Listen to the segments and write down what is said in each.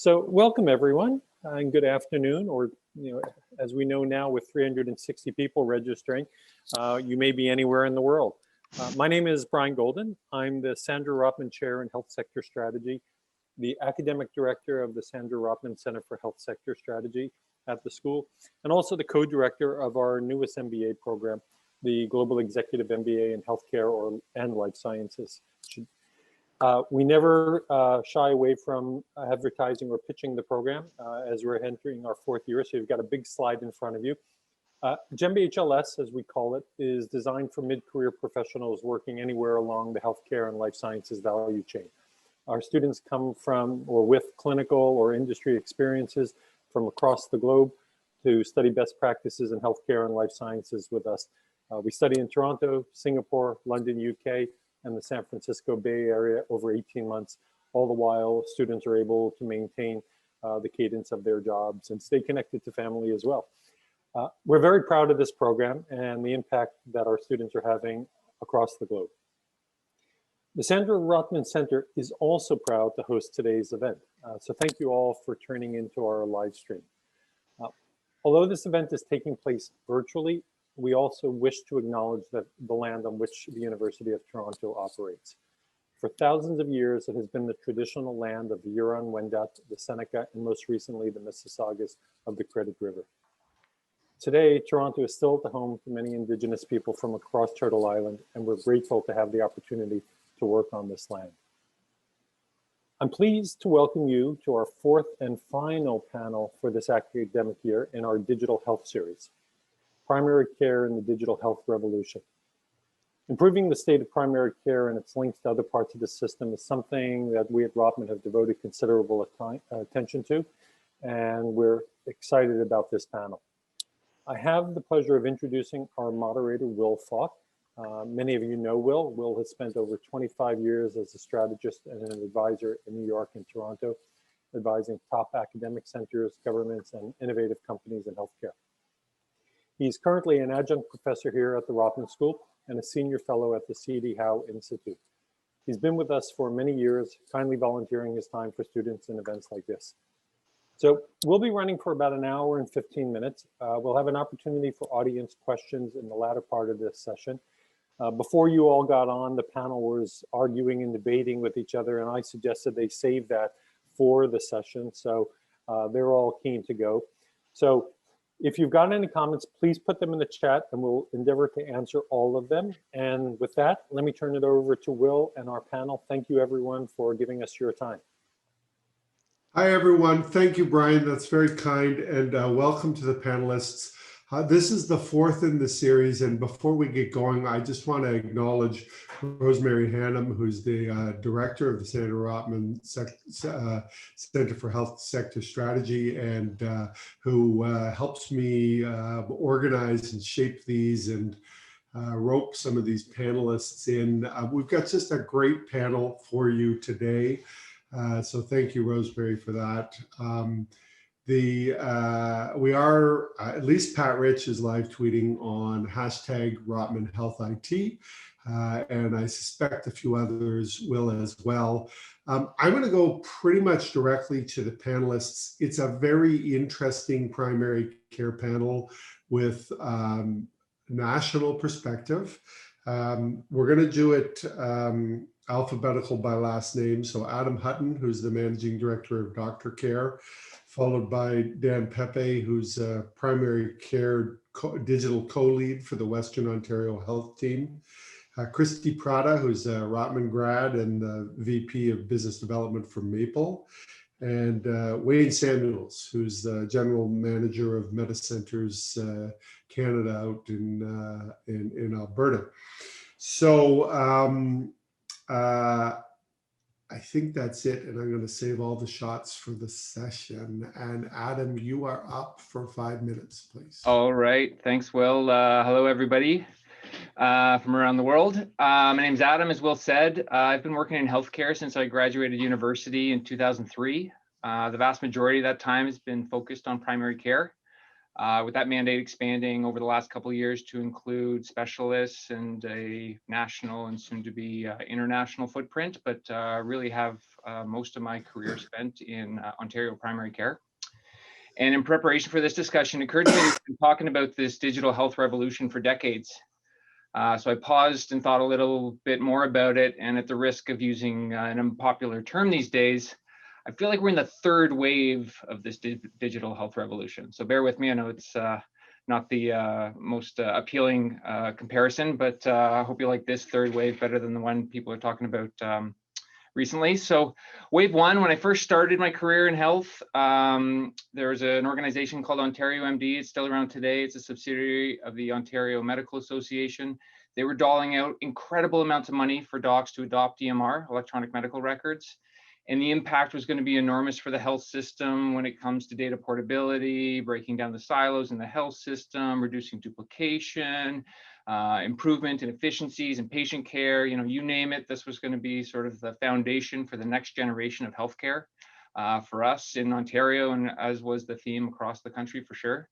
So welcome everyone, and good afternoon, or as we know now with 360 people registering, you may be anywhere in the world. My name is Brian Golden. I'm the Sandra Rotman Chair in Health Sector Strategy, the Academic Director of the Sandra Rotman Center for Health Sector Strategy at the school, and also the Co-Director of our newest MBA program, the Global Executive MBA in Healthcare and Life Sciences. We never shy away from advertising or pitching the program as we're entering our fourth year, so you've got a big slide in front of you. GEMBHLS, as we call it, is designed for mid-career professionals working anywhere along the healthcare and life sciences value chain. Our students come from or with clinical or industry experiences from across the globe to study best practices in healthcare and life sciences with us. We study in Toronto, Singapore, London, UK, and the San Francisco Bay Area over 18 months. All the while, students are able to maintain the cadence of their jobs and stay connected to family as well. We're very proud of this program and the impact that our students are having across the globe. The Sandra Rotman Center is also proud to host today's event. So thank you all for tuning into our live stream. Although this event is taking place virtually, we also wish to acknowledge that the land on which the University of Toronto operates. For thousands of years, it has been the traditional land of the Huron-Wendat, the Seneca, and most recently the Mississaugas of the Credit River. Today, Toronto is still the home to many Indigenous people from across Turtle Island, and we're grateful to have the opportunity to work on this land. I'm pleased to welcome you to our fourth and final panel for this academic year in our Digital Health series, Primary Care in the Digital Health Revolution. Improving the state of primary care and its links to other parts of the system is something that we at Rotman have devoted considerable attention to, and we're excited about this panel. I have the pleasure of introducing our moderator, Will Falk. Many of you know Will. Will has spent over 25 years as a strategist and an advisor in New York and Toronto, advising top academic centers, governments, and innovative companies in healthcare. He's currently an adjunct professor here at the Rotman School and a senior fellow at the C.D. Howe Institute. He's been with us for many years, kindly volunteering his time for students in events like this. So we'll be running for about an hour and 15 minutes. We'll have an opportunity for audience questions in the latter part of this session. Before you all got on, the panel was arguing and debating with each other, and I suggested they save that for the session. So they're all keen to go. So if you've got any comments, please put them in the chat and we'll endeavor to answer all of them. And with that, let me turn it over to Will and our panel. Thank you everyone for giving us your time. Hi everyone, thank you Brian, that's very kind, and welcome to the panelists. This is the fourth in the series, and before we get going, I just want to acknowledge Rosemary Hannum, who's the director of the Sandra Rotman Center for Health Sector Strategy, and who helps me organize and shape these and rope some of these panelists in. We've got just a great panel for you today. So thank you, Rosemary, for that. We are, at least Pat Rich is live tweeting on hashtag Rotman Health IT, and I suspect a few others will as well. I'm going to go pretty much directly to the panelists. It's a very interesting primary care panel with national perspective. We're going to do it alphabetical by last name. So Adam Hutton, who's the Managing Director of Doctor Care, followed by Dan Pepe, who's a primary care digital co-lead for the Western Ontario Health Team. Christy Prada, who's a Rotman grad and the VP of Business Development for Maple. And Wayne Samuels, who's the General Manager of MetaCenters Canada out in Alberta. So I think that's it, and I'm going to save all the shots for the session. And Adam, you are up for 5 minutes, please. All right, thanks, Will. Hello, everybody from around the world. My name's Adam, as Will said. I've been working in healthcare since I graduated university in 2003. The vast majority of that time has been focused on primary care. with that mandate expanding over the last couple of years to include specialists and a national and soon to be international footprint, but really have most of my career spent in Ontario primary care. And in preparation for this discussion, it occurred to me we've been talking about this digital health revolution for decades. So I paused and thought a little bit more about it. And at the risk of using an unpopular term these days, I feel like we're in the third wave of this digital health revolution. So bear with me. I know it's not the most appealing comparison, but I hope you like this third wave better than the one people are talking about recently. So wave one, when I first started my career in health, there was an organization called Ontario MD. It's still around today. It's a subsidiary of the Ontario Medical Association. They were doling out incredible amounts of money for docs to adopt EMR, electronic medical records. And the impact was going to be enormous for the health system when it comes to data portability, breaking down the silos in the health system, reducing duplication, improvement in efficiencies and patient care, you name it. This was going to be sort of the foundation for the next generation of healthcare for us in Ontario, and as was the theme across the country for sure.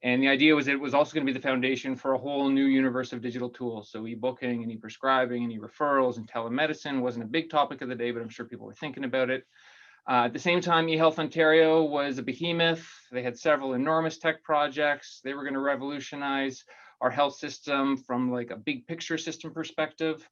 And the idea was it was also going to be the foundation for a whole new universe of digital tools. So e-booking and e-prescribing and e-referrals and telemedicine wasn't a big topic of the day, but I'm sure people were thinking about it. At the same time, IThealth Ontario was a behemoth. They had several enormous tech projects. They were going to revolutionize our health system from like a big picture system perspective.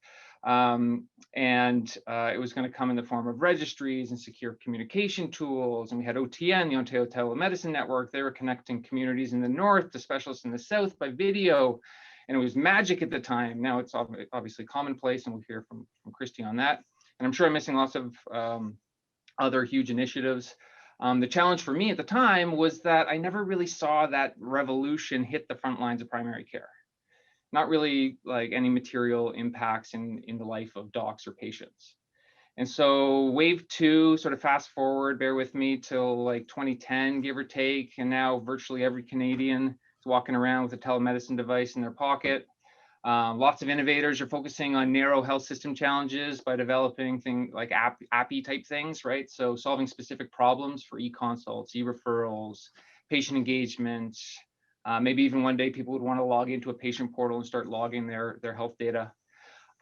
It was going to come in the form of registries and secure communication tools. And we had OTN, the Ontario Telemedicine Network. They were connecting communities in the north to specialists in the south by video. And it was magic at the time. Now it's obviously commonplace, and we'll hear from Christy on that. And I'm sure I'm missing lots of other huge initiatives. The challenge for me at the time was that I never really saw that revolution hit the front lines of primary care. Not really like any material impacts in the life of docs or patients. And so wave two, sort of fast forward, bear with me, till like 2010, give or take. And now virtually every Canadian is walking around with a telemedicine device in their pocket. Lots of innovators are focusing on narrow health system challenges by developing things like appy type things, right? So solving specific problems for e-consults, e-referrals, patient engagement. Maybe even one day people would want to log into a patient portal and start logging their health data.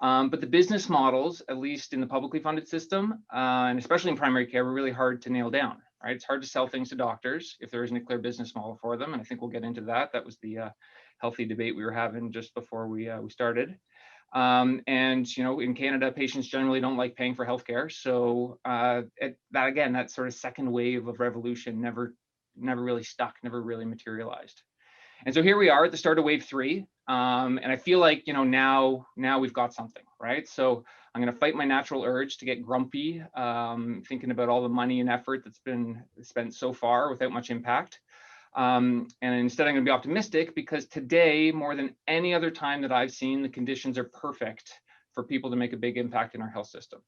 But the business models, at least in the publicly funded system, and especially in primary care, were really hard to nail down, right? It's hard to sell things to doctors if there isn't a clear business model for them. And I think we'll get into that. That was the healthy debate we were having just before we started. In Canada, patients generally don't like paying for healthcare. So that sort of second wave of revolution never really stuck, never really materialized. And so here we are at the start of wave three. And I feel like, now we've got something, right? So I'm going to fight my natural urge to get grumpy, thinking about all the money and effort that's been spent so far without much impact. And instead, I'm going to be optimistic because today, more than any other time that I've seen, the conditions are perfect for people to make a big impact in our health system.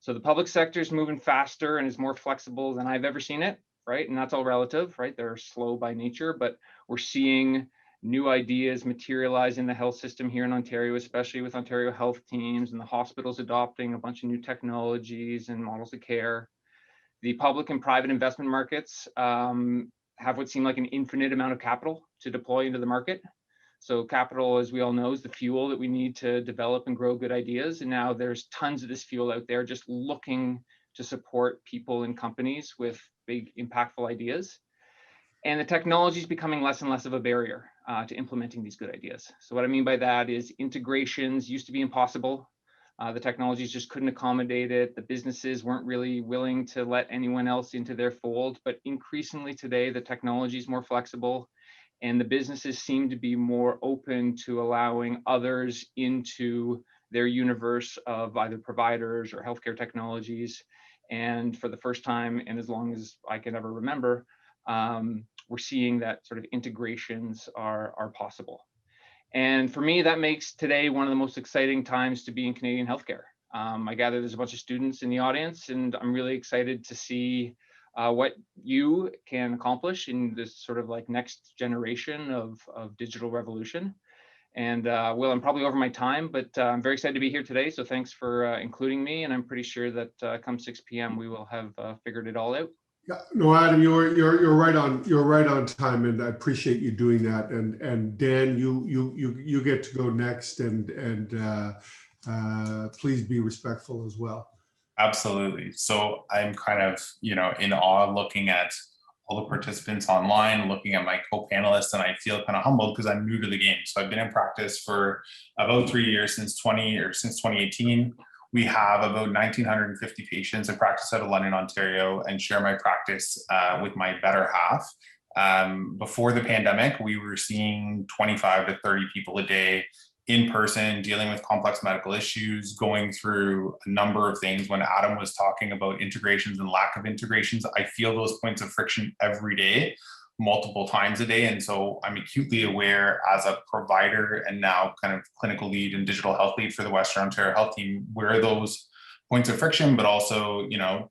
So the public sector is moving faster and is more flexible than I've ever seen it, right? And that's all relative, right? They're slow by nature, but we're seeing new ideas materialize in the health system here in Ontario, especially with Ontario health teams and the hospitals adopting a bunch of new technologies and models of care. The public and private investment markets have what seem like an infinite amount of capital to deploy into the market. So capital, as we all know, is the fuel that we need to develop and grow good ideas. And now there's tons of this fuel out there just looking to support people and companies with big, impactful ideas. And the technology is becoming less and less of a barrier to implementing these good ideas. So what I mean by that is integrations used to be impossible. The technologies just couldn't accommodate it. The businesses weren't really willing to let anyone else into their fold. But increasingly today, the technology is more flexible and the businesses seem to be more open to allowing others into their universe of either providers or healthcare technologies. And for the first time, and as long as I can ever remember, we're seeing that sort of integrations are possible. And for me, that makes today one of the most exciting times to be in Canadian healthcare. I gather there's a bunch of students in the audience, and I'm really excited to see what you can accomplish in this sort of like next generation of digital revolution. And Will, I'm probably over my time, but I'm very excited to be here today. So thanks for including me. And I'm pretty sure that come 6 p.m. we will have figured it all out. Yeah, no, Adam, you're right on time, and I appreciate you doing that. And Dan, you get to go next, and please be respectful as well. Absolutely. So I'm kind of, in awe looking at all the participants online, looking at my co-panelists, and I feel kind of humbled because I'm new to the game. So I've been in practice for about 3 years, since 2018. We have about 1,950 patients. I practice out of London, Ontario, and share my practice with my better half. Before the pandemic, we were seeing 25 to 30 people a day in person, dealing with complex medical issues, going through a number of things. When Adam was talking about integrations and lack of integrations, I feel those points of friction every day, multiple times a day. And so I'm acutely aware as a provider and now kind of clinical lead and digital health lead for the Western Ontario Health Team, where those points of friction, but also,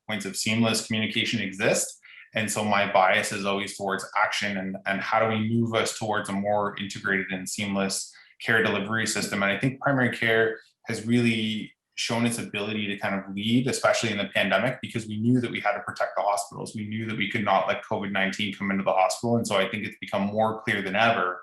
points of seamless communication exist. And so my bias is always towards action and how do we move us towards a more integrated and seamless care delivery system. And I think primary care has really shown its ability to kind of lead, especially in the pandemic, because we knew that we had to protect the hospitals. We knew that we could not let COVID-19 come into the hospital. And so I think it's become more clear than ever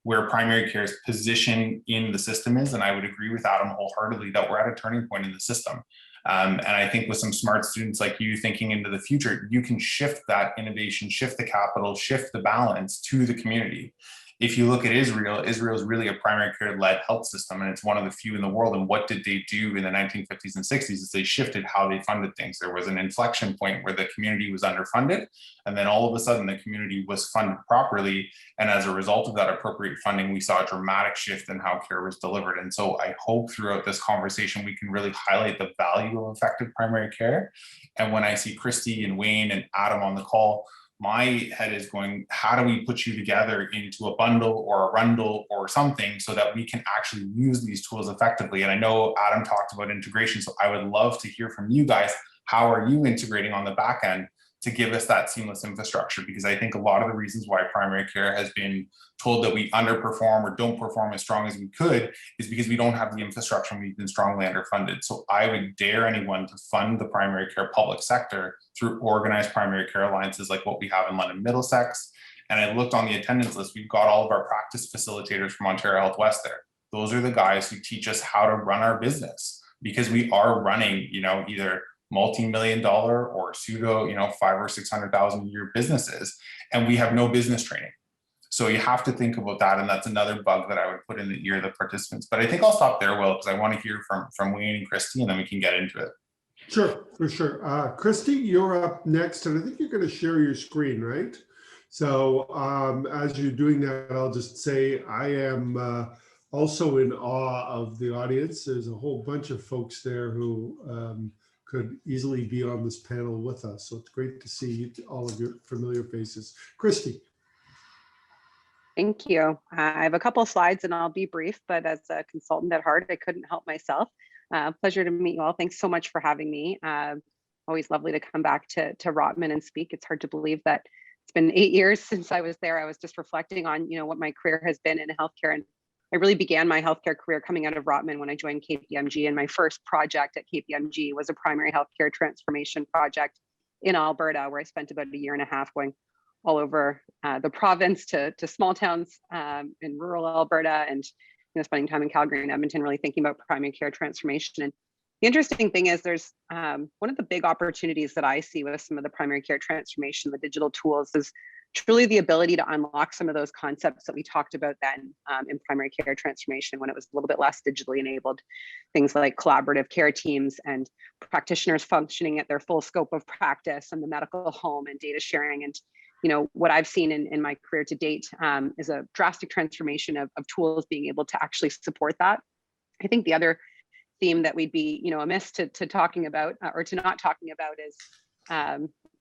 where primary care's position in the system is. And I would agree with Adam wholeheartedly that we're at a turning point in the system. And I think with some smart students like you thinking into the future, you can shift that innovation, shift the capital, shift the balance to the community. If you look at Israel is really a primary care-led health system, and it's one of the few in the world. And what did they do in the 1950s and 60s is they shifted how they funded things. There was an inflection point where the community was underfunded, and then all of a sudden the community was funded properly. And as a result of that appropriate funding, we saw a dramatic shift in how care was delivered. And so I hope throughout this conversation, we can really highlight the value of effective primary care. And when I see Christy and Wayne and Adam on the call, my head is going, how do we put you together into a bundle or a rundle or something so that we can actually use these tools effectively? And I know Adam talked about integration, so I would love to hear from you guys. How are you integrating on the back end to give us that seamless infrastructure? Because I think a lot of the reasons why primary care has been told that we underperform or don't perform as strong as we could is because we don't have the infrastructure and we've been strongly underfunded. So I would dare anyone to fund the primary care public sector through organized primary care alliances like what we have in London Middlesex. And I looked on the attendance list, we've got all of our practice facilitators from Ontario Health West there. Those are the guys who teach us how to run our business, because we are running, either multi-million-dollar or pseudo, $500,000 or $600,000 a year businesses, and we have no business training. So you have to think about that, and that's another bug that I would put in the ear of the participants. But I think I'll stop there, Will, because I want to hear from Wayne and Christy, and then we can get into it. Sure, for sure. Christy, you're up next, and I think you're going to share your screen, right? So as you're doing that, I'll just say I am also in awe of the audience. There's a whole bunch of folks there who could easily be on this panel with us. So it's great to see all of your familiar faces. Christy. Thank you. I have a couple of slides and I'll be brief, but as a consultant at heart, I couldn't help myself. Pleasure to meet you all. Thanks so much for having me. Always lovely to come back to Rotman and speak. It's hard to believe that it's been 8 years since I was there. I was just reflecting on, what my career has been in healthcare, and I really began my healthcare career coming out of Rotman when I joined KPMG, and my first project at KPMG was a primary healthcare transformation project in Alberta, where I spent about a year and a half going all over the province to small towns in rural Alberta, and spending time in Calgary and Edmonton, really thinking about primary care transformation. And the interesting thing is there's one of the big opportunities that I see with some of the primary care transformation, the digital tools, is truly the ability to unlock some of those concepts that we talked about then in primary care transformation when it was a little bit less digitally enabled. Things like collaborative care teams and practitioners functioning at their full scope of practice and the medical home and data sharing. And what I've seen in my career to date is a drastic transformation of tools being able to actually support that. I think the other theme that we'd be, amiss to talking about or to not talking about is,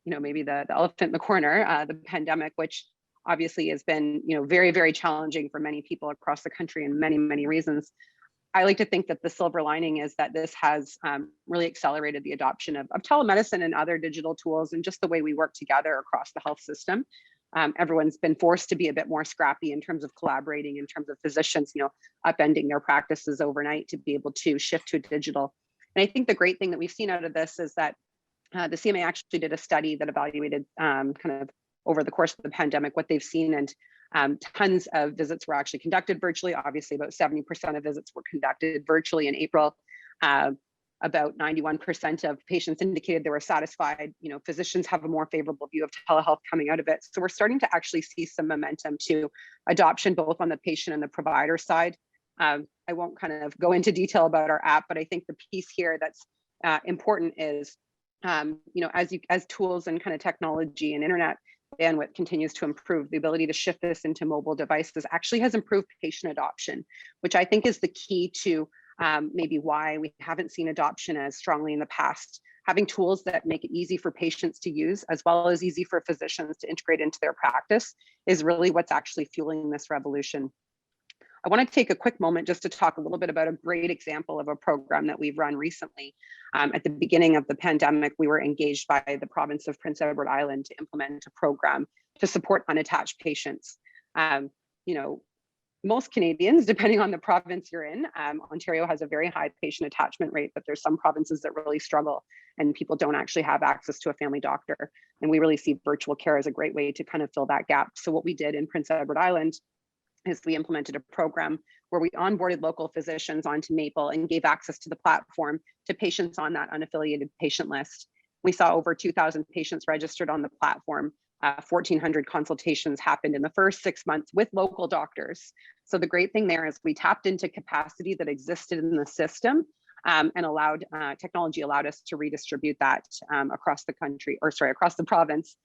maybe the elephant in the corner, the pandemic, which obviously has been, very, very challenging for many people across the country in many, many reasons. I like to think that the silver lining is that this has really accelerated the adoption of telemedicine and other digital tools and just the way we work together across the health system. Everyone's been forced to be a bit more scrappy in terms of collaborating, in terms of physicians, upending their practices overnight to be able to shift to digital. And I think the great thing that we've seen out of this is that The CMA actually did a study that evaluated kind of over the course of the pandemic what they've seen, and tons of visits were actually conducted virtually. Obviously, about 70% of visits were conducted virtually in April. About 91% of patients indicated they were satisfied. You know, physicians have a more favorable view of telehealth coming out of it. So we're starting to actually see some momentum to adoption, both on the patient and the provider side. I won't kind of go into detail about our app, but I think the piece here that's important is, you know, as tools and kind of technology and internet bandwidth continues to improve, the ability to shift this into mobile devices actually has improved patient adoption, which I think is the key to maybe why we haven't seen adoption as strongly in the past. Having tools that make it easy for patients to use, as well as easy for physicians to integrate into their practice, is really what's actually fueling this revolution. I want to take a quick moment just to talk a little bit about a great example of a program that we've run recently. At the beginning of the pandemic, we were engaged by the province of Prince Edward Island to implement a program to support unattached patients. You know, most Canadians, depending on the province you're in, Ontario has a very high patient attachment rate, but there's some provinces that really struggle and people don't actually have access to a family doctor. And we really see virtual care as a great way to kind of fill that gap. So what we did in Prince Edward Island is we implemented a program where we onboarded local physicians onto Maple and gave access to the platform to patients on that unaffiliated patient list. We saw over 2,000 patients registered on the platform. 1,400 consultations happened in the first 6 months with local doctors. So the great thing there is we tapped into capacity that existed in the system, and allowed technology allowed us to redistribute that across the country, or sorry, across the province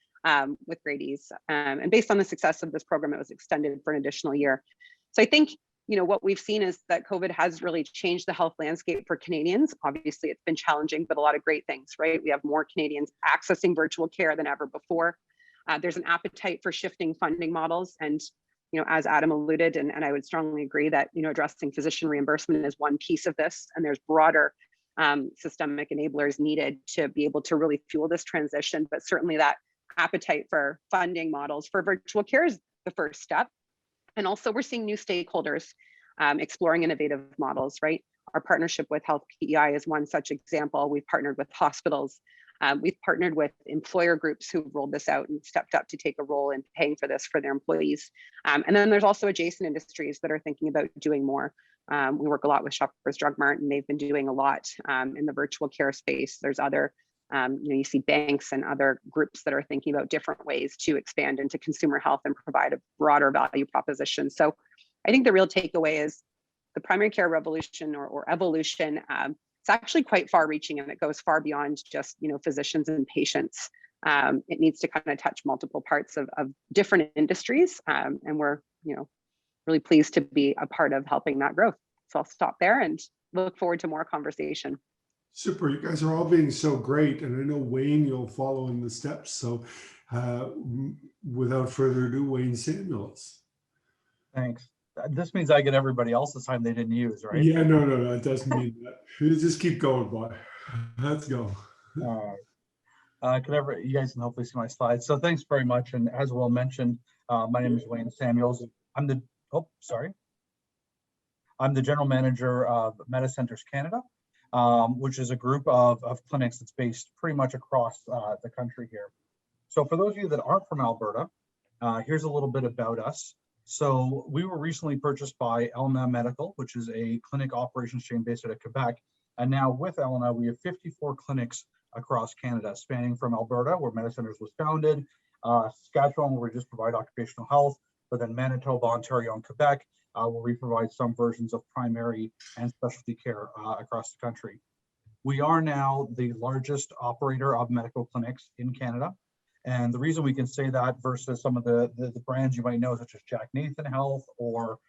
with great ease. And based on the success of this program, it was extended for an additional year. So I think, you know, what we've seen is that COVID has really changed the health landscape for Canadians. Obviously, it's been challenging, but a lot of great things, right? We have more Canadians accessing virtual care than ever before. There's an appetite for shifting funding models. And, you know, as Adam alluded, and I would strongly agree that, you know, addressing physician reimbursement is one piece of this, and there's broader systemic enablers needed to be able to really fuel this transition. But certainly that appetite for funding models for virtual care is the first step. And also we're seeing new stakeholders exploring innovative models, right? Our partnership with Health PEI is one such example. We've partnered with hospitals. We've partnered with employer groups who rolled this out and stepped up to take a role in paying for this for their employees. And then there's also adjacent industries that are thinking about doing more. We work a lot with Shoppers Drug Mart, and they've been doing a lot in the virtual care space. There's other, you know, you see banks and other groups that are thinking about different ways to expand into consumer health and provide a broader value proposition. So I think the real takeaway is the primary care revolution or evolution. It's actually quite far reaching, and it goes far beyond just, you know, physicians and patients. It needs to kind of touch multiple parts of different industries. And we're, you know, really pleased to be a part of helping that growth. So I'll stop there and look forward to more conversation. Super. You guys are all being so great. And I know, Wayne, you'll follow in the steps. So without further ado, Wayne Samuels. Thanks. This means I get everybody else's time they didn't use, right? Yeah, no, it doesn't mean that. Just keep going, boy. Let's go. You guys can hopefully see my slides. So thanks very much. And as Will mentioned, my name is Wayne Samuels. I'm the general manager of MetaCenters Canada, which is a group of clinics that's based pretty much across the country here. So for those of you that aren't from Alberta, here's a little bit about us. So we were recently purchased by Elna Medical, which is a clinic operations chain based out of Quebec. And now with Elna, we have 54 clinics across Canada, spanning from Alberta, where MetaCenters was founded, Saskatchewan, where we just provide occupational health, but then Manitoba, Ontario, and Quebec, where we provide some versions of primary and specialty care across the country. We are now the largest operator of medical clinics in Canada. And the reason we can say that versus some of the brands you might know, such as Jack Nathan Health or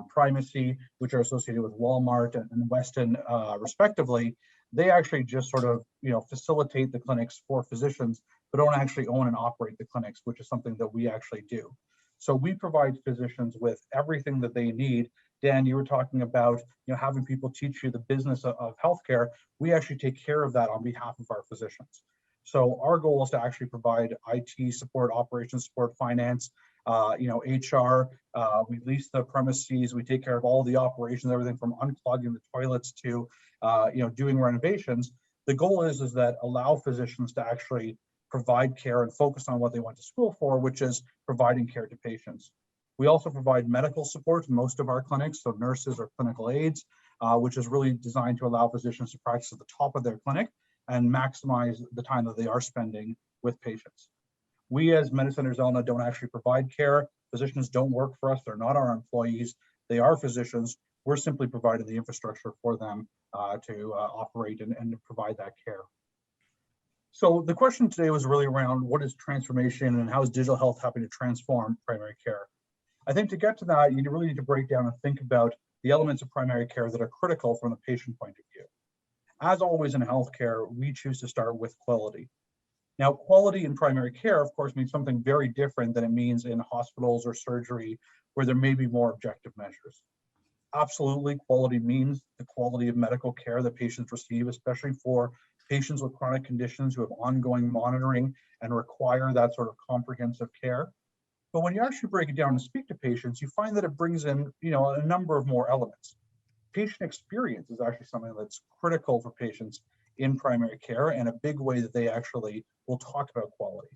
Primacy, which are associated with Walmart and Weston, respectively, they actually just sort of, you know, facilitate the clinics for physicians, but don't actually own and operate the clinics, which is something that we actually do. So we provide physicians with everything that they need. Dan, you were talking about, you know, having people teach you the business of healthcare. We actually take care of that on behalf of our physicians. So our goal is to actually provide IT support, operations support, finance, you know, HR. We lease the premises. We take care of all the operations, everything from unclogging the toilets to, you know, doing renovations. The goal is that allow physicians to actually provide care and focus on what they went to school for, which is providing care to patients. We also provide medical support in most of our clinics, so nurses or clinical aides, which is really designed to allow physicians to practice at the top of their clinic and maximize the time that they are spending with patients. We as MediCenters Elna don't actually provide care. Physicians don't work for us. They're not our employees. They are physicians. We're simply providing the infrastructure for them to operate and provide that care. So the question today was really around what is transformation and how is digital health helping to transform primary care? I think to get to that, you really need to break down and think about the elements of primary care that are critical from the patient point of view. As always in healthcare, we choose to start with quality. Now, quality in primary care, of course, means something very different than it means in hospitals or surgery, where there may be more objective measures. Absolutely, quality means the quality of medical care that patients receive, especially for patients with chronic conditions who have ongoing monitoring and require that sort of comprehensive care. But when you actually break it down and speak to patients, you find that it brings in, a number of more elements. Patient experience is actually something that's critical for patients in primary care, and a big way that they actually will talk about quality.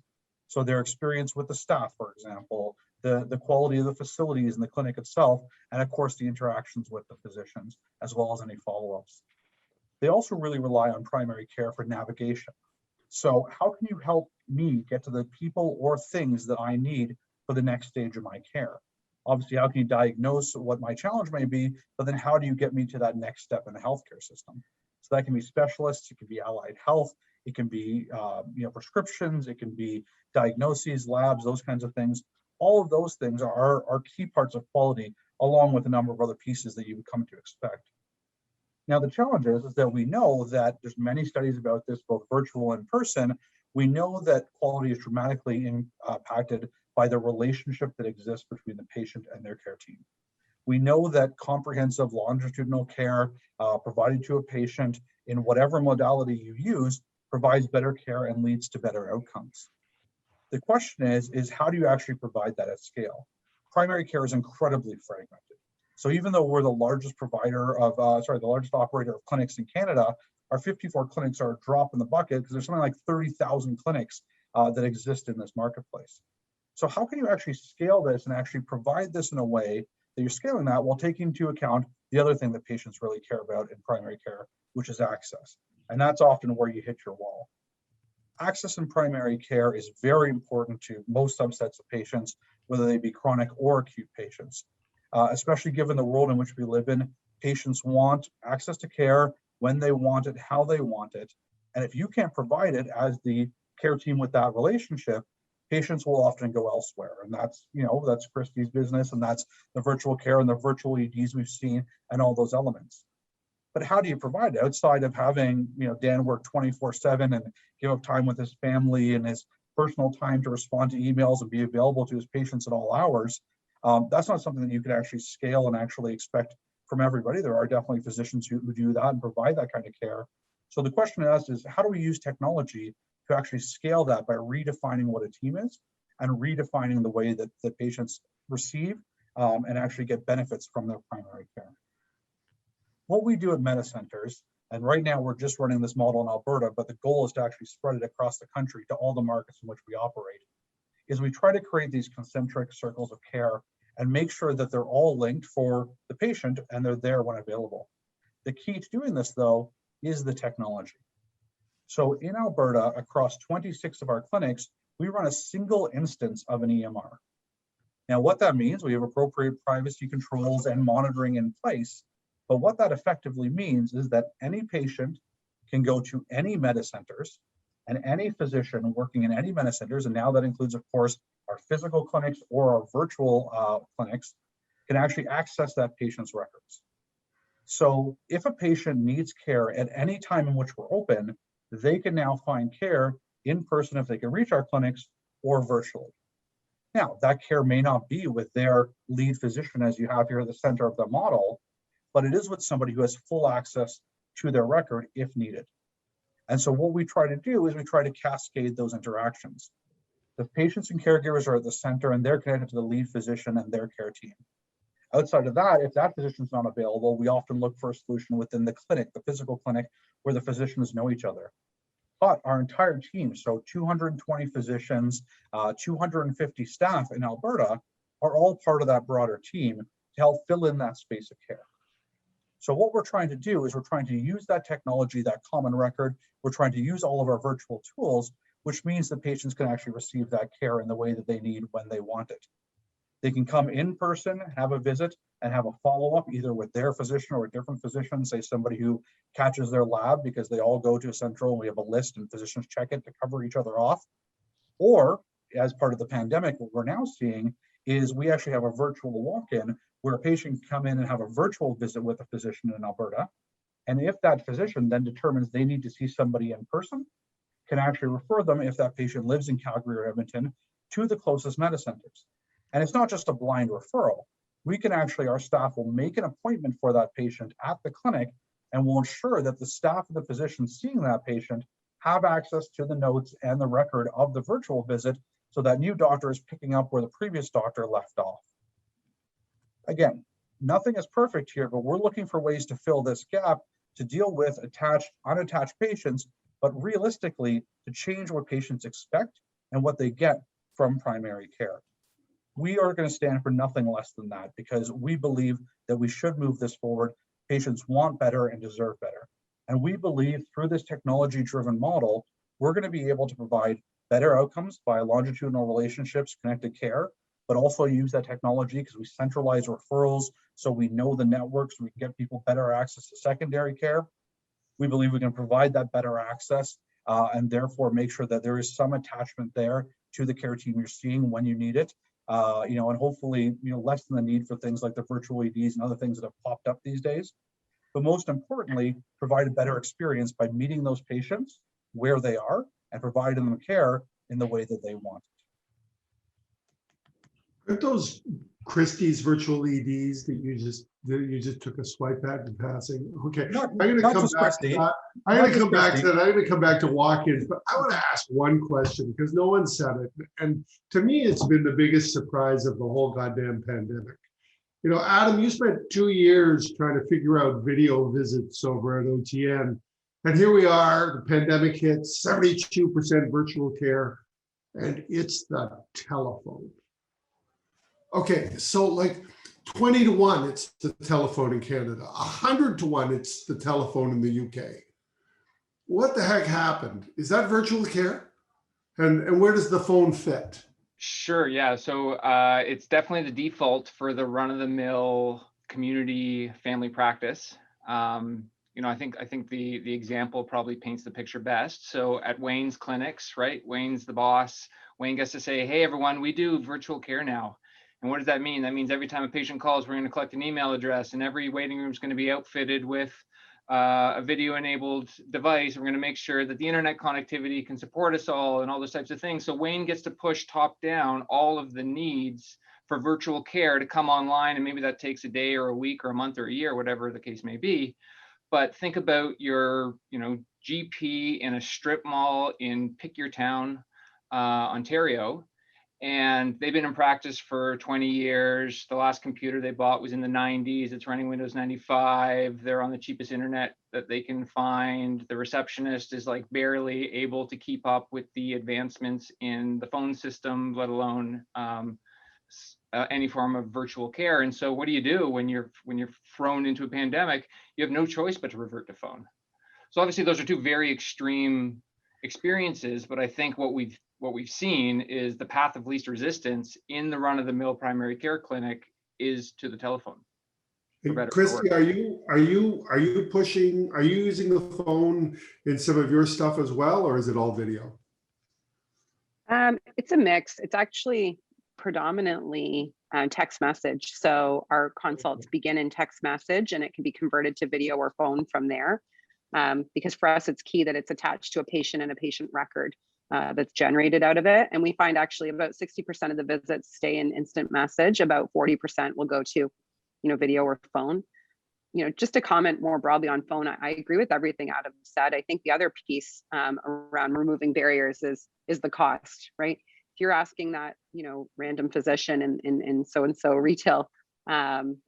So their experience with the staff, for example, the quality of the facilities in the clinic itself, and of course the interactions with the physicians, as well as any follow-ups. They also really rely on primary care for navigation. So how can you help me get to the people or things that I need for the next stage of my care? Obviously, how can you diagnose what my challenge may be, but then how do you get me to that next step in the healthcare system? So that can be specialists, it can be allied health, it can be prescriptions, it can be diagnoses, labs, those kinds of things. All of those things are key parts of quality, along with a number of other pieces that you would come to expect. Now, the challenge is that we know that there's many studies about this, both virtual and in person. We know that quality is dramatically impacted by the relationship that exists between the patient and their care team. We know that comprehensive longitudinal care provided to a patient in whatever modality you use provides better care and leads to better outcomes. The question is how do you actually provide that at scale? Primary care is incredibly fragmented. So even though we're the largest provider of, the largest operator of clinics in Canada, our 54 clinics are a drop in the bucket because there's something like 30,000 clinics that exist in this marketplace. So how can you actually scale this and actually provide this in a way that you're scaling that while taking into account the other thing that patients really care about in primary care, which is access. And that's often where you hit your wall. Access in primary care is very important to most subsets of patients, whether they be chronic or acute patients. Especially given the world in which we live in, patients want access to care when they want it, how they want it. And if you can't provide it as the care team with that relationship, patients will often go elsewhere. And that's, that's Christy's business, and that's the virtual care and the virtual EDs we've seen and all those elements. But how do you provide it outside of having, Dan work 24/7 and give up time with his family and his personal time to respond to emails and be available to his patients at all hours? That's not something that you can actually scale and actually expect from everybody. There are definitely physicians who do that and provide that kind of care. So the question is how do we use technology to actually scale that by redefining what a team is and redefining the way that patients receive and actually get benefits from their primary care? What we do at MediCenters, and right now we're just running this model in Alberta, but the goal is to actually spread it across the country to all the markets in which we operate, is we try to create these concentric circles of care and make sure that they're all linked for the patient and they're there when available. The key to doing this, though, is the technology. So in Alberta, across 26 of our clinics, we run a single instance of an EMR. Now, what that means, we have appropriate privacy controls and monitoring in place, but what that effectively means is that any patient can go to any MediCenters, and any physician working in any MediCenters, and now that includes, of course, our physical clinics or our virtual clinics, can actually access that patient's records. So if a patient needs care at any time in which we're open, they can now find care in person if they can reach our clinics or virtually. Now, that care may not be with their lead physician as you have here at the center of the model, but it is with somebody who has full access to their record if needed. And so what we try to do is we try to cascade those interactions. The patients and caregivers are at the center and they're connected to the lead physician and their care team. Outside of that, if that physician's not available, we often look for a solution within the clinic, the physical clinic, where the physicians know each other. But our entire team, so 220 physicians, 250 staff in Alberta, are all part of that broader team to help fill in that space of care. So what we're trying to do is we're trying to use that technology, that common record. We're trying to use all of our virtual tools, which means that patients can actually receive that care in the way that they need when they want it. They can come in person, have a visit, and have a follow-up either with their physician or a different physician, say somebody who catches their lab, because they all go to a central and we have a list and physicians check it to cover each other off. Or as part of the pandemic, what we're now seeing is we actually have a virtual walk-in where a patient can come in and have a virtual visit with a physician in Alberta. And if that physician then determines they need to see somebody in person, can actually refer them, if that patient lives in Calgary or Edmonton, to the closest medicenters. And it's not just a blind referral. We can actually, our staff will make an appointment for that patient at the clinic and will ensure that the staff of the physician seeing that patient have access to the notes and the record of the virtual visit, so that new doctor is picking up where the previous doctor left off. Again, nothing is perfect here, but we're looking for ways to fill this gap to deal with attached, unattached patients, but realistically to change what patients expect and what they get from primary care. We are going to stand for nothing less than that, because we believe that we should move this forward. Patients want better and deserve better. And we believe through this technology-driven model, we're going to be able to provide better outcomes via longitudinal relationships, connected care, but also use that technology because we centralize referrals so we know the networks, we can get people better access to secondary care. We believe we can provide that better access and therefore make sure that there is some attachment there to the care team you're seeing when you need it. And hopefully, lessen the need for things like the virtual EDs and other things that have popped up these days. But most importantly, provide a better experience by meeting those patients where they are and providing them care in the way that they want. Aren't those Christie's virtual EDs that you just took a swipe at in passing? Okay, I'm going to come back to that. I'm going to come back to that. I'm going to come back to walk-ins, but I want to ask one question because no one said it. And to me, it's been the biggest surprise of the whole goddamn pandemic. Adam, you spent 2 years trying to figure out video visits over at OTN. And here we are, the pandemic hits, 72% virtual care, and it's the telephone. Okay, so like 20 to 1, it's the telephone in Canada. 100 to 1, it's the telephone in the UK. What the heck happened? Is that virtual care? And where does the phone fit? Sure, yeah. So it's definitely the default for the run-of-the-mill community family practice. I think the example probably paints the picture best. So at Wayne's clinics, right? Wayne's the boss. Wayne gets to say, hey, everyone, we do virtual care now. And what does that mean? That means every time a patient calls, we're going to collect an email address, and every waiting room is going to be outfitted with a video-enabled device. We're going to make sure that the internet connectivity can support us all and all those types of things. So Wayne gets to push top down all of the needs for virtual care to come online. And maybe that takes a day or a week or a month or a year, whatever the case may be. But think about your, GP in a strip mall in pick your town, Ontario. And they've been in practice for 20 years. The last computer they bought was in the 90s. It's running Windows 95. They're on the cheapest internet that they can find. The receptionist is like barely able to keep up with the advancements in the phone system, let alone any form of virtual care. And so what do you do when you're thrown into a pandemic? You have no choice but to revert to phone. So obviously those are two very extreme experiences, but I think what we've seen is the path of least resistance in the run-of-the-mill primary care clinic is to the telephone. Christy, are you using the phone in some of your stuff as well, or is it all video? It's a mix. It's actually predominantly text message. So our consults begin in text message, and it can be converted to video or phone from there. Because for us, it's key that it's attached to a patient and a patient record that's generated out of it. And we find actually about 60% of the visits stay in instant message. About 40% will go to, video or phone. Just to comment more broadly on phone, I agree with everything Adam said. I think the other piece around removing barriers is the cost, right? If you're asking that, random physician in so-and-so retail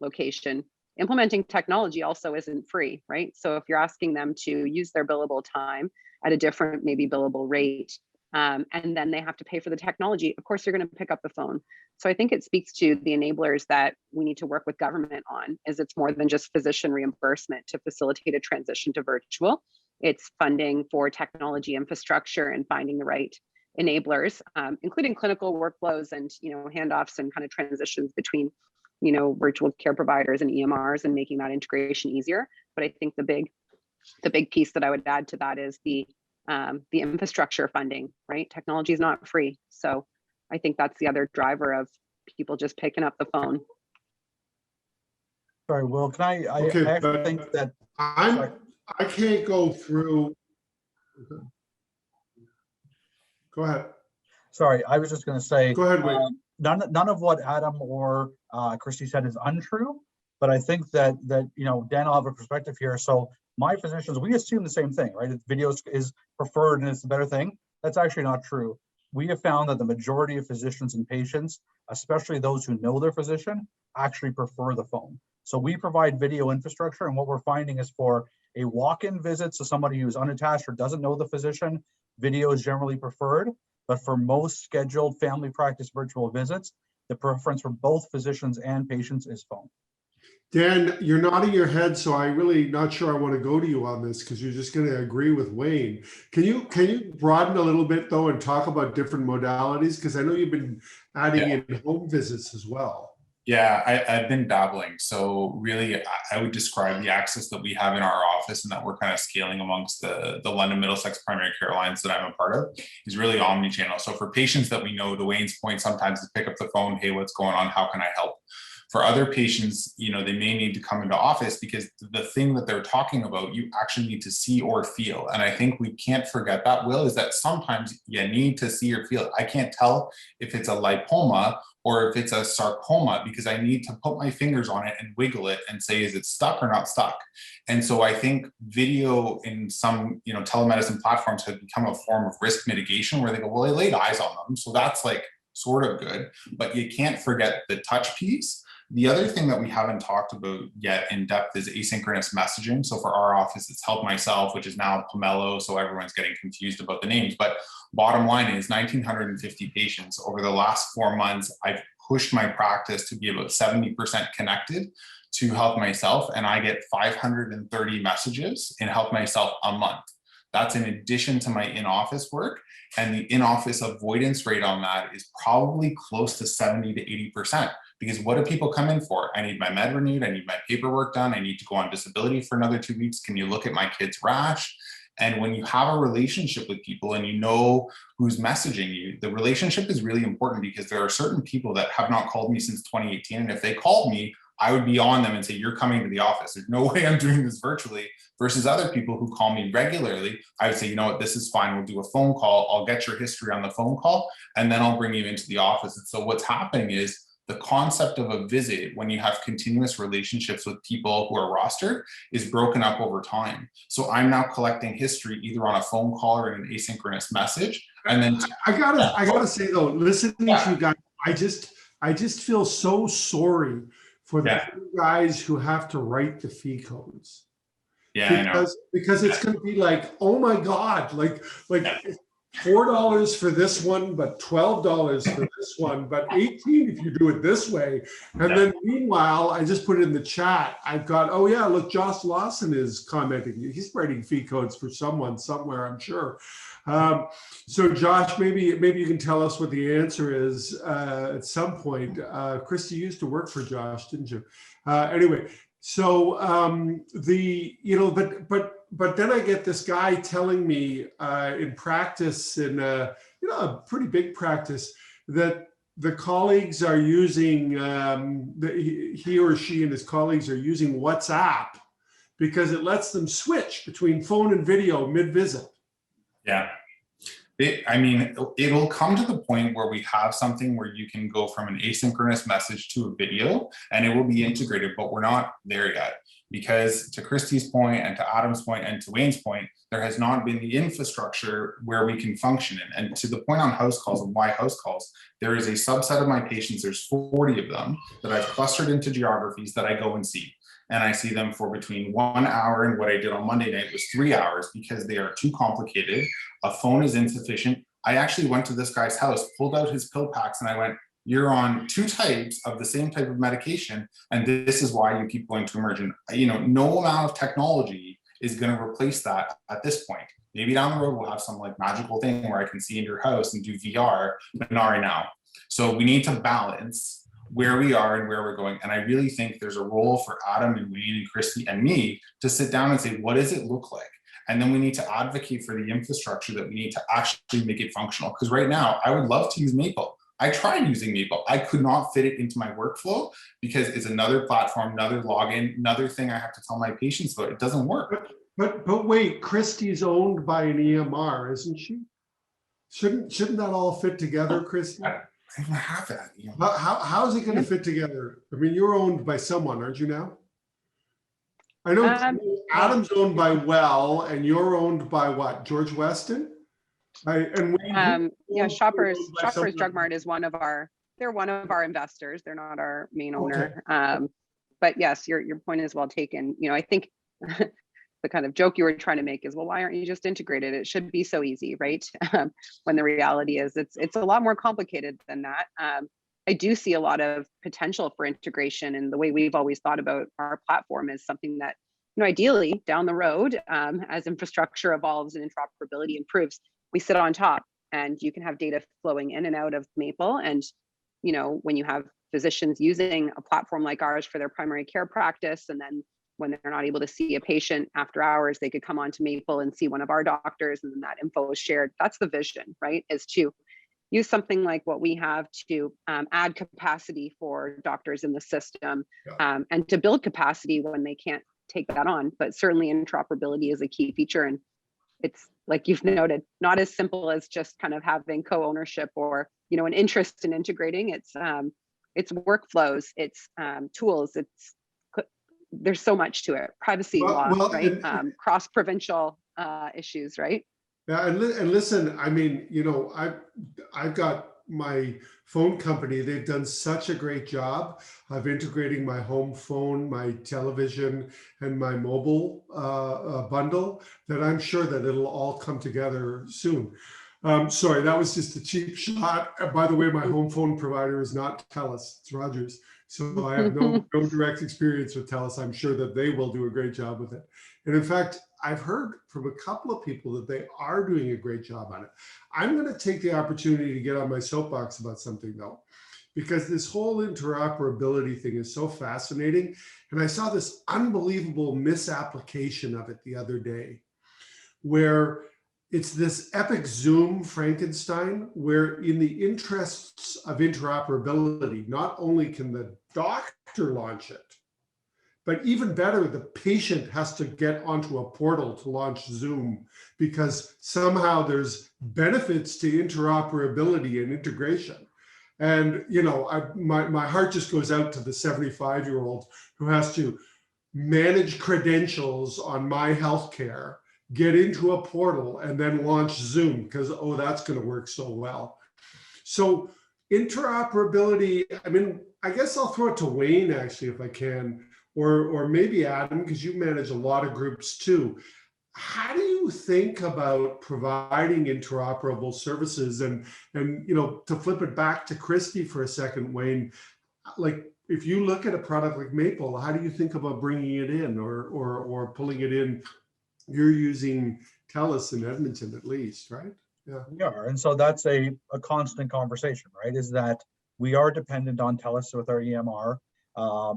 location, implementing technology also isn't free, right? So if you're asking them to use their billable time at a different, maybe billable rate, and then they have to pay for the technology, of course, they're going to pick up the phone. So I think it speaks to the enablers that we need to work with government on, is it's more than just physician reimbursement to facilitate a transition to virtual. It's funding for technology infrastructure and finding the right enablers, including clinical workflows and, handoffs and kind of transitions between, virtual care providers and EMRs, and making that integration easier. But I think the big piece that I would add to that is the infrastructure funding, right? Technology is not free. So I think that's the other driver of people just picking up the phone. Sorry, Will, can I Okay, actually think that I can't go through. Go ahead. Sorry, I was just going to say, Go ahead, Wayne. none of what Adam or Christy said is untrue, but I think that Dan will have a perspective here. So my physicians, we assume the same thing, right? Video is preferred and it's a better thing. That's actually not true. We have found that the majority of physicians and patients, especially those who know their physician, actually prefer the phone. So we provide video infrastructure, and what we're finding is for a walk-in visit, so somebody who's unattached or doesn't know the physician, video is generally preferred. But for most scheduled family practice virtual visits, the preference for both physicians and patients is phone. Dan, you're nodding your head, so I'm really not sure I want to go to you on this, because you're just going to agree with Wayne. Can you broaden a little bit though and talk about different modalities? Because I know you've been adding in home visits as well. Yeah, I've been dabbling. So really, I would describe the access that we have in our office and that we're kind of scaling amongst the London Middlesex primary care lines that I'm a part of is really omni-channel. So for patients that we know, to Wayne's point, sometimes to pick up the phone, hey, what's going on? How can I help? For other patients, they may need to come into office because the thing that they're talking about, you actually need to see or feel. And I think we can't forget that, Will, is that sometimes you need to see or feel. I can't tell if it's a lipoma or if it's a sarcoma because I need to put my fingers on it and wiggle it and say, is it stuck or not stuck? And so I think video in some, telemedicine platforms have become a form of risk mitigation where they go, well, I laid eyes on them. So that's like sort of good, but you can't forget the touch piece. The other thing that we haven't talked about yet in depth is asynchronous messaging. So for our office, it's Help Myself, which is now Pomelo. So everyone's getting confused about the names. But bottom line is 1,950 patients. Over the last 4 months, I've pushed my practice to be about 70% connected to Help Myself. And I get 530 messages in Help Myself a month. That's in addition to my in-office work. And the in-office avoidance rate on that is probably close to 70 to 80%. Because what do people come in for? I need my med renewed. I need my paperwork done. I need to go on disability for another 2 weeks. Can you look at my kid's rash? And when you have a relationship with people and you know who's messaging you, the relationship is really important because there are certain people that have not called me since 2018. And if they called me, I would be on them and say, you're coming to the office. There's no way I'm doing this virtually. Versus other people who call me regularly, I would say, you know what, this is fine. We'll do a phone call. I'll get your history on the phone call, and then I'll bring you into the office. And so what's happening is the concept of a visit, when you have continuous relationships with people who are rostered, is broken up over time. So I'm now collecting history either on a phone call or in an asynchronous message. And then I gotta say though, listening to you guys, I just feel so sorry for the guys who have to write the fee codes. Yeah, because it's going to be like, oh my God, like $4 for this one, but $12 for this one, but $18 if you do it this way. And then meanwhile, I just put it in the chat. I've got, oh yeah, look, Josh Lawson is commenting. He's writing fee codes for someone somewhere, I'm sure. So Josh, maybe you can tell us what the answer is at some point. Christy used to work for Josh, didn't you? Anyway, so but then I get this guy telling me in practice, in a pretty big practice, that the colleagues are using, he or she and his colleagues are using WhatsApp because it lets them switch between phone and video mid-visit. Yeah. It'll come to the point where we have something where you can go from an asynchronous message to a video and it will be integrated, but we're not there yet. Because to Christy's point and to Adam's point and to Wayne's point, there has not been the infrastructure where we can function in. And to the point on house calls and why house calls, there is a subset of my patients, there's 40 of them that I've clustered into geographies that I go and see. and I see them for between 1 hour, and what I did on Monday night was 3 hours because they are too complicated. A phone is insufficient. I actually went to this guy's house, pulled out his pill packs, and I went, you're on 2 types of the same type of medication, and this is why you keep going to emergent. You know, no amount of technology is going to replace that at this point. Maybe down the road we'll have some like magical thing where I can see into your house and do VR, but not right now. So we need to balance where we are and where we're going. And I really think there's a role for Adam and Wayne and Christy and me to sit down and say, what does it look like? And then we need to advocate for the infrastructure that we need to actually make it functional. Because right now, I would love to use Maple. I tried using Maple. I could not fit it into my workflow because it's another platform, another login, another thing I have to tell my patients about. It doesn't work. But wait, Christy's owned by an EMR, isn't she? Shouldn't that all fit together, Christy? I don't even have that. You know? How's it going to fit together? I mean, you're owned by someone, aren't you now? I know Adam's owned by Well, and you're owned by what? George Weston? Yeah, Shoppers Drug Mart is one of our investors. They're not our main owner. Okay. But yes, your point is well taken. You know, I think the kind of joke you were trying to make is, well, why aren't you just integrated? It should be so easy, right? When the reality is it's a lot more complicated than that. I do see a lot of potential for integration, and the way we've always thought about our platform is something that, you know, ideally down the road, as infrastructure evolves and interoperability improves, we sit on top and you can have data flowing in and out of Maple. And, you know, when you have physicians using a platform like ours for their primary care practice, and then when they're not able to see a patient after hours, they could come onto Maple and see one of our doctors, and then that info is shared. That's the vision, right? Is to use something like what we have to add capacity for doctors in the system, and to build capacity when they can't take that on. But certainly interoperability is a key feature. And it's, like you've noted, not as simple as just kind of having co-ownership or, you know, an interest in integrating. It's workflows, it's tools, there's so much to it. Privacy laws, right? Cross-provincial issues, right? Yeah, and listen, I mean, you know, I've got my phone company. They've done such a great job of integrating my home phone, my television, and my mobile bundle, that I'm sure that it'll all come together soon. Sorry, that was just a cheap shot. By the way, my home phone provider is not TELUS, it's Rogers. So I have no direct experience with TELUS. I'm sure that they will do a great job with it. And in fact, I've heard from a couple of people that they are doing a great job on it. I'm going to take the opportunity to get on my soapbox about something though, because this whole interoperability thing is so fascinating. And I saw this unbelievable misapplication of it the other day, where it's this epic Zoom Frankenstein, where in the interests of interoperability, not only can the doctor launch it, but even better, the patient has to get onto a portal to launch Zoom, because somehow there's benefits to interoperability and integration. And, you know, my heart just goes out to the 75-year-old who has to manage credentials on My Healthcare, get into a portal, and then launch Zoom because, oh, that's going to work so well. So interoperability, I mean, I guess I'll throw it to Wayne, actually, if I can, or maybe Adam, because you manage a lot of groups too. How do you think about providing interoperable services? And you know, to flip it back to Christy for a second, Wayne, like if you look at a product like Maple, how do you think about bringing it in or pulling it in? You're using TELUS in Edmonton, at least, right? Yeah. We are, and so that's a constant conversation, right? Is that we are dependent on TELUS with our EMR.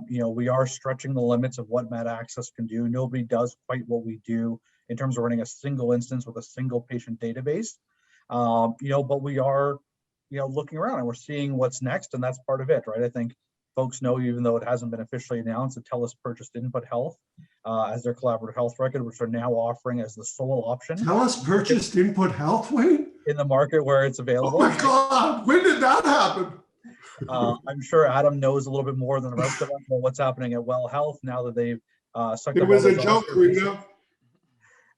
You know, we are stretching the limits of what MedAccess can do. Nobody does quite what we do in terms of running a single instance with a single patient database. You know, but we are, you know, looking around and we're seeing what's next, and that's part of it, right? I think folks know, even though it hasn't been officially announced, that TELUS purchased InputHealth as their collaborative health record, which are now offering as the sole option. TELUS purchased InputHealth, Wayne? In the market where it's available. Oh my God, when did that happen? I'm sure Adam knows a little bit more than the rest of us about what's happening at Well Health now that they've sucked it up was all a those joke, we know.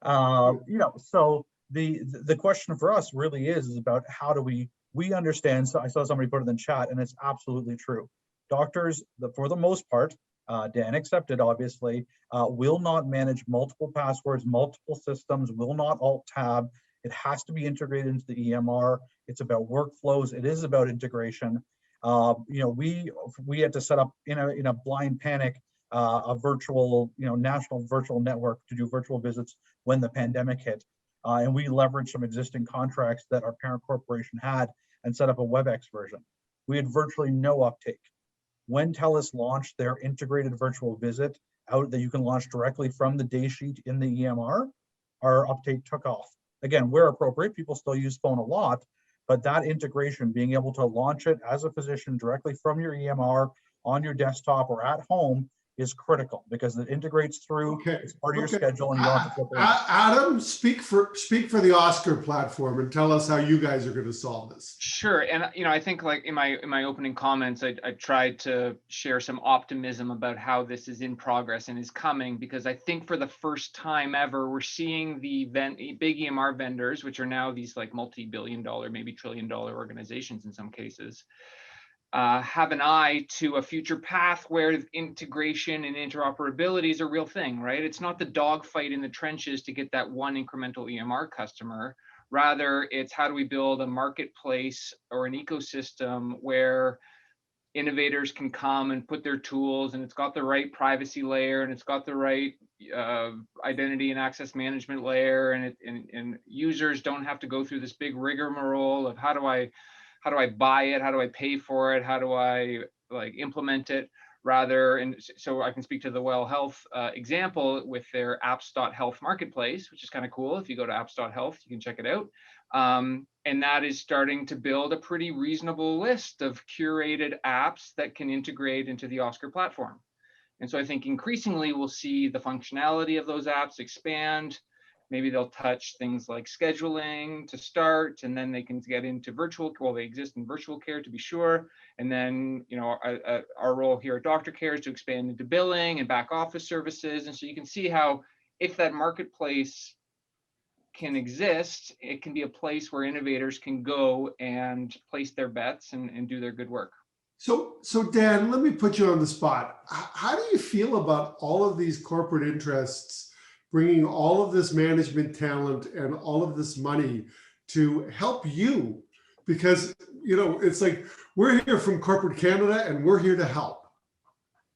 you know, so the question for us really is about how do we understand. So I saw somebody put it in the chat, and it's absolutely true. Doctors, for the most part, Dan accepted, obviously, will not manage multiple passwords, multiple systems, will not alt tab. It has to be integrated into the EMR. It's about workflows. It is about integration. We had to set up in a blind panic a virtual, national virtual network to do virtual visits when the pandemic hit. And we leveraged some existing contracts that our parent corporation had and set up a WebEx version. We had virtually no uptake. When TELUS launched their integrated virtual visit out that you can launch directly from the day sheet in the EMR, our uptake took off. Again, where appropriate, people still use phone a lot, but that integration, being able to launch it as a physician directly from your EMR on your desktop or at home is critical because it integrates through, it's part of your schedule, and you don't have to flip it. Adam, speak for the Oscar platform and tell us how you guys are going to solve this. Sure, and I think like in my opening comments, I tried to share some optimism about how this is in progress and is coming, because I think for the first time ever, we're seeing the big EMR vendors, which are now these like multi-billion-dollar, maybe trillion-dollar organizations in some cases, have an eye to a future path where integration and interoperability is a real thing, right? It's not the dogfight in the trenches to get that one incremental EMR customer. Rather, it's how do we build a marketplace or an ecosystem where innovators can come and put their tools, and it's got the right privacy layer, and it's got the right identity and access management layer, and users don't have to go through this big rigmarole of how do I buy it? How do I pay for it? How do I like implement it? Rather, and so I can speak to the Well Health example with their apps.health marketplace, which is kind of cool. If you go to apps.health, you can check it out. And that is starting to build a pretty reasonable list of curated apps that can integrate into the Oscar platform. And so I think increasingly we'll see the functionality of those apps expand. Maybe they'll touch things like scheduling to start, and then they can get into virtual, well, they exist in virtual care to be sure. And then, our role here at Doctor Care is to expand into billing and back office services. And so you can see how if that marketplace can exist, it can be a place where innovators can go and place their bets and do their good work. So Dan, let me put you on the spot. How do you feel about all of these corporate interests bringing all of this management talent and all of this money to help you? Because, it's like, we're here from corporate Canada and we're here to help.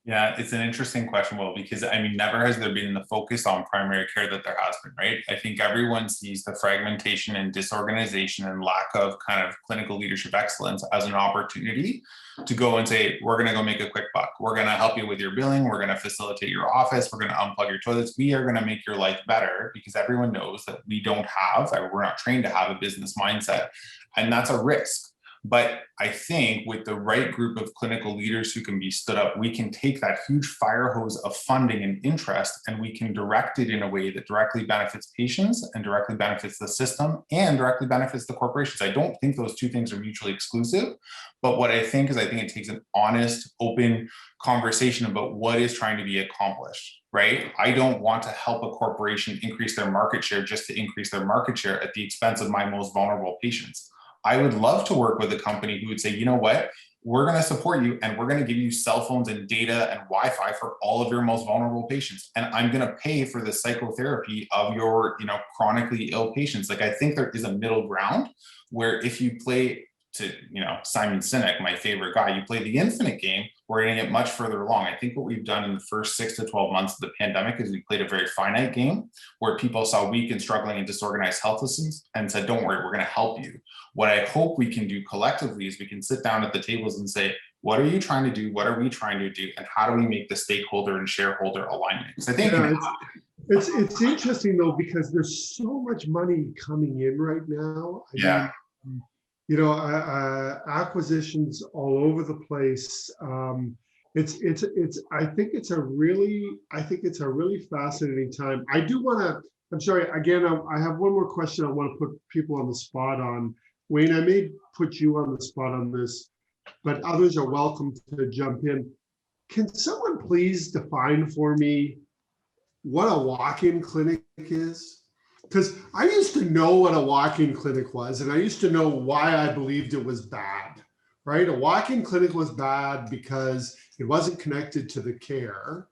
Yeah, it's an interesting question, Will, because never has there been the focus on primary care that there has been, right? I think everyone sees the fragmentation and disorganization and lack of kind of clinical leadership excellence as an opportunity to go and say, we're going to go make a quick buck. We're going to help you with your billing. We're going to facilitate your office. We're going to unplug your toilets. We are going to make your life better, because everyone knows that we're not trained to have a business mindset. And that's a risk. But I think with the right group of clinical leaders who can be stood up, we can take that huge fire hose of funding and interest, and we can direct it in a way that directly benefits patients and directly benefits the system and directly benefits the corporations. I don't think those two things are mutually exclusive. But what I think it takes an honest, open conversation about what is trying to be accomplished, right? I don't want to help a corporation increase their market share just to increase their market share at the expense of my most vulnerable patients. I would love to work with a company who would say, you know what, we're going to support you and we're going to give you cell phones and data and Wi-Fi for all of your most vulnerable patients. And I'm going to pay for the psychotherapy of your, chronically ill patients. Like, I think there is a middle ground where if you play to, Simon Sinek, my favorite guy, you play the infinite game, we're going to get much further along. I think what we've done in the first 6 to 12 months of the pandemic is we played a very finite game where people saw weak and struggling and disorganized health systems and said, don't worry, we're going to help you. What I hope we can do collectively is we can sit down at the tables and say, what are you trying to do? What are we trying to do? And how do we make the stakeholder and shareholder alignment? Because I think it's interesting though, because there's so much money coming in right now. Acquisitions all over the place. I think it's a really fascinating time. I'm sorry, again, I have one more question I want to put people on the spot on. Wayne, I may put you on the spot on this, but others are welcome to jump in. Can someone please define for me what a walk-in clinic is? Because I used to know what a walk-in clinic was, and I used to know why I believed it was bad. right? A walk-in clinic was bad because it wasn't connected to the care.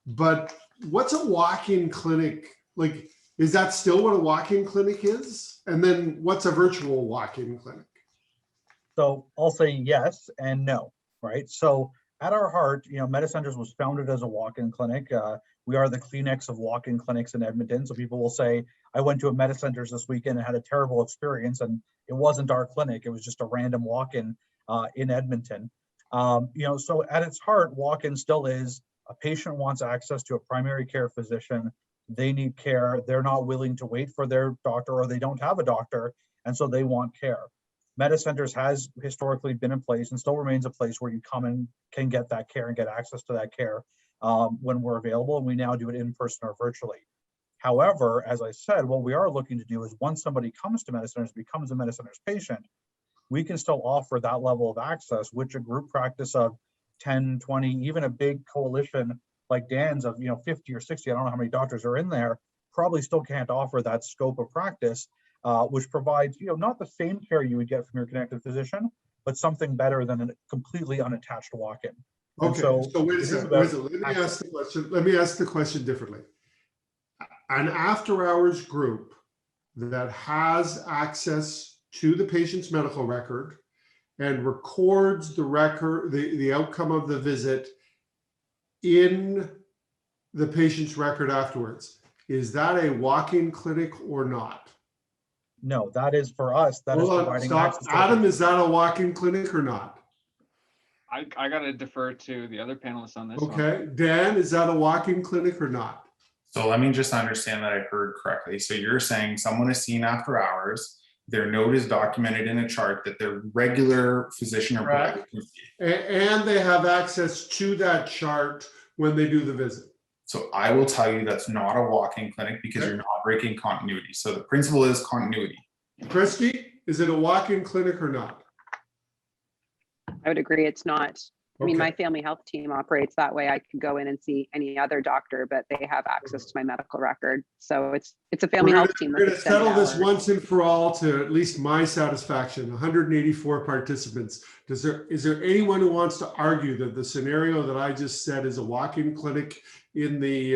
But what's a walk-in clinic? Like, is that still what a walk-in clinic is? And then what's a virtual walk-in clinic? So I'll say yes and no, right? So at our heart, MediCenters was founded as a walk-in clinic. We are the Kleenex of walk-in clinics in Edmonton. So people will say, I went to a MediCenters this weekend and had a terrible experience, and it wasn't our clinic. It was just a random walk-in in Edmonton. So at its heart, walk-in still is a patient wants access to a primary care physician. They need care. They're not willing to wait for their doctor, or they don't have a doctor, and so they want care. MediCenters has historically been in place and still remains a place where you come and can get that care and get access to that care when we're available, and we now do it in person or virtually. However, as I said, what we are looking to do is once somebody comes to MediCenters, becomes a MediCenters patient, we can still offer that level of access, which a group practice of 10, 20, even a big coalition like Dan's of 50 or 60, I don't know how many doctors are in there, probably still can't offer that scope of practice, which provides not the same care you would get from your connected physician, but something better than a completely unattached walk-in. Okay, so wait a second. Let me ask the question differently. An after-hours group that has access to the patient's medical record and records the record, the outcome of the visit in the patient's record afterwards, is that a walk-in clinic or not? No, that is for us. That is providing access. Adam, is that a walk-in clinic or not? I got to defer to the other panelists on this. Okay, Dan, is that a walk-in clinic or not? So let me just understand that I heard correctly. So you're saying someone is seen after hours, their note is documented in a chart that their regular physician or provider can see. And they have access to that chart when they do the visit. So I will tell you that's not a walk-in clinic because you're not breaking continuity. So the principle is continuity. Christy, is it a walk-in clinic or not? I would agree it's not. I mean, Okay. my family health team operates that way. I could go in and see any other doctor, but they have access to my medical record. So it's a family health team. We're going to settle this once and for all to at least my satisfaction. 184 participants. Is there anyone who wants to argue that the scenario that I just said is a walk-in clinic in the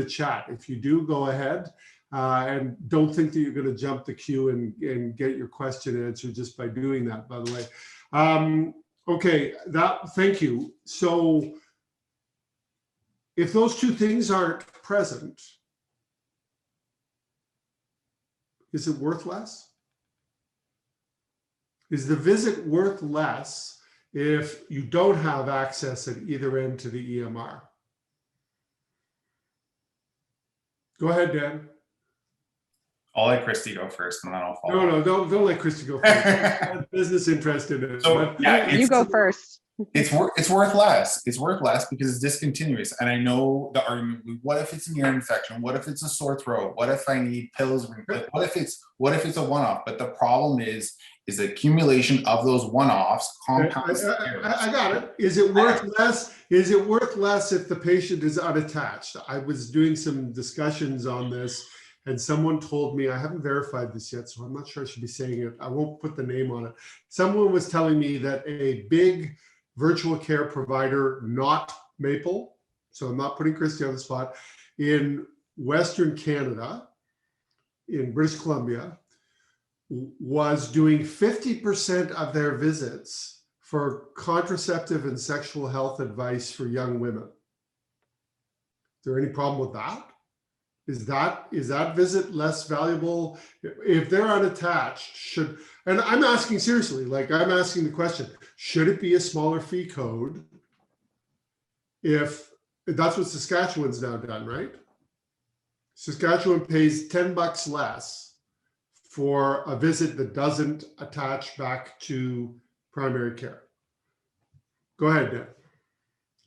chat? If you do, go ahead. And don't think that you're going to jump the queue and get your question answered just by doing that, by the way. Okay, thank you. So if those two things aren't present, is it worth less? Is the visit worth less if you don't have access at either end to the EMR? Go ahead, Dan. I'll let Christy go first and then I'll follow. No, don't let Christy go first. Business interest in it. So, yeah, You go first. It's worth less. It's worth less because it's discontinuous. And I know the argument, what if it's an ear infection? What if it's a sore throat? What if I need pills? What if it's a one-off? But the problem is the accumulation of those one-offs compounds. I got it. Is it worth less? Is it worth less if the patient is unattached? I was doing some discussions on this, and someone told me, I haven't verified this yet, so I'm not sure I should be saying it. I won't put the name on it. Someone was telling me that a big virtual care provider, not Maple, so I'm not putting Christy on the spot, in Western Canada, in British Columbia, was doing 50% of their visits for contraceptive and sexual health advice for young women. Is there any problem with that? Is that visit less valuable? If they're unattached, and I'm asking seriously, like I'm asking the question, should it be a smaller fee code? If that's what Saskatchewan's now done, right? Saskatchewan pays $10 less for a visit that doesn't attach back to primary care. Go ahead, Dan.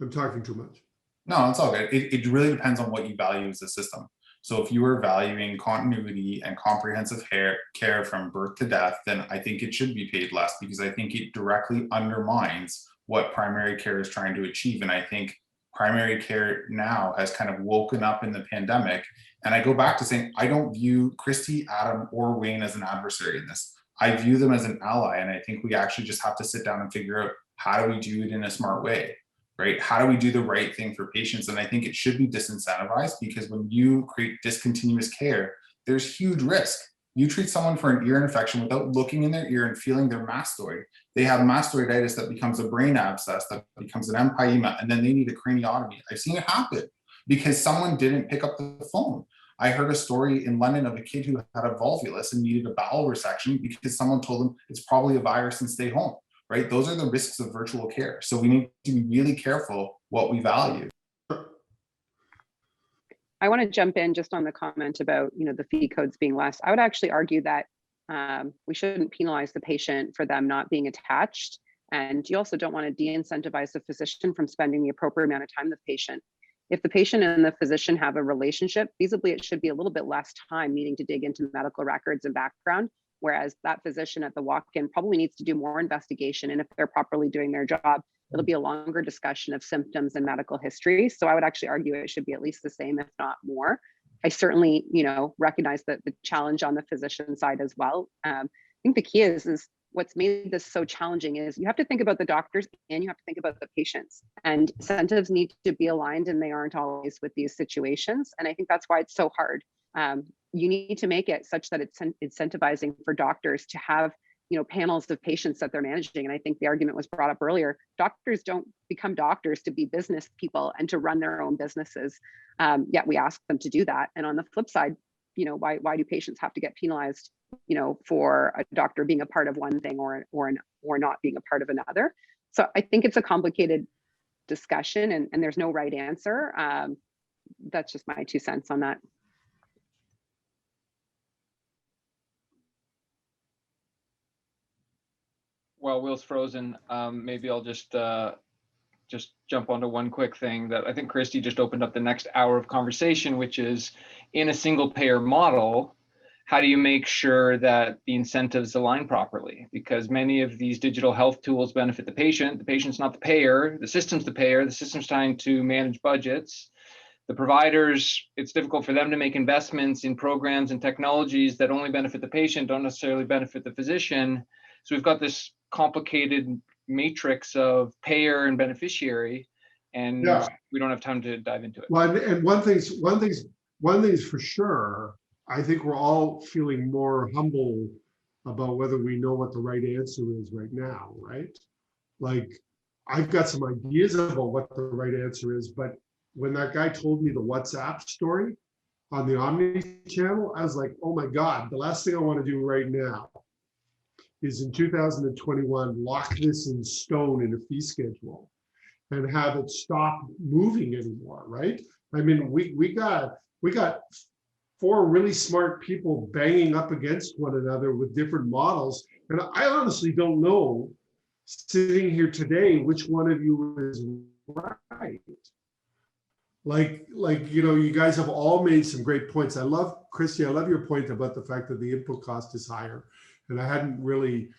I'm talking too much. No, it's all good. It really depends on what you value as a system. So if you are valuing continuity and comprehensive care from birth to death, then I think it should be paid less because I think it directly undermines what primary care is trying to achieve. And I think primary care now has kind of woken up in the pandemic. And I go back to saying, I don't view Christy, Adam, or Wayne as an adversary in this. I view them as an ally. And I think we actually just have to sit down and figure out, how do we do it in a smart way, right? How do we do the right thing for patients? And I think it should be disincentivized, because when you create discontinuous care, there's huge risk. You treat someone for an ear infection without looking in their ear and feeling their mastoid. They have mastoiditis that becomes a brain abscess, that becomes an empyema, and then they need a craniotomy. I've seen it happen because someone didn't pick up the phone. I heard a story in London of a kid who had a volvulus and needed a bowel resection because someone told him it's probably a virus and stay home, right? Those are the risks of virtual care. So we need to be really careful what we value. I want to jump in just on the comment about, the fee codes being less. I would actually argue that we shouldn't penalize the patient for them not being attached. And you also don't want to de-incentivize the physician from spending the appropriate amount of time with the patient. If the patient and the physician have a relationship, feasibly it should be a little bit less time needing to dig into medical records and background, whereas that physician at the walk-in probably needs to do more investigation. And if they're properly doing their job, it'll be a longer discussion of symptoms and medical history. So I would actually argue it should be at least the same, if not more. I certainly, recognize that the challenge on the physician side as well. I think the key is what's made this so challenging is you have to think about the doctors and you have to think about the patients, and incentives need to be aligned, and they aren't always with these situations. And I think that's why it's so hard. You need to make it such that it's incentivizing for doctors to have panels of patients that they're managing. And I think the argument was brought up earlier. Doctors don't become doctors to be business people and to run their own businesses. Yet we ask them to do that. And on the flip side, why do patients have to get penalized, for a doctor being a part of one thing or not being a part of another? So I think it's a complicated discussion, and there's no right answer. That's just my 2 cents on that. While Will's frozen, maybe I'll just jump onto one quick thing that I think Christy just opened up the next hour of conversation, which is, in a single payer model, how do you make sure that the incentives align properly? Because many of these digital health tools benefit the patient's not the payer, the system's the payer, the system's trying to manage budgets. The providers, it's difficult for them to make investments in programs and technologies that only benefit the patient, don't necessarily benefit the physician. So we've got this complicated matrix of payer and beneficiary, and we don't have time to dive into it. Well, and one thing's for sure, I think we're all feeling more humble about whether we know what the right answer is right now, right? Like, I've got some ideas about what the right answer is, but when that guy told me the WhatsApp story on the Omni channel, I was like, oh my God, the last thing I want to do right now is in 2021, lock this in stone in a fee schedule and have it stop moving anymore, right? I mean, we got 4 really smart people banging up against one another with different models. And I honestly don't know, sitting here today, which one of you is right. Like, you guys have all made some great points. Christy, I love your point about the fact that the input cost is higher. And I hadn't really,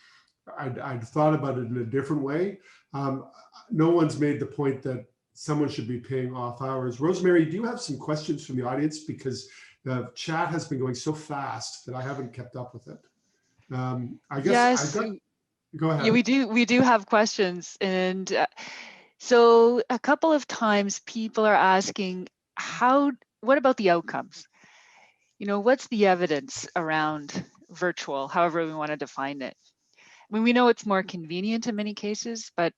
I'd thought about it in a different way. No one's made the point that someone should be paying off hours. Rosemary, do you have some questions from the audience? Because the chat has been going so fast that I haven't kept up with it. I guess Yes, go ahead. yeah, we do have questions. And so a couple of times people are asking, what about the outcomes? What's the evidence around virtual, however we want to define it? I mean, we know it's more convenient in many cases, but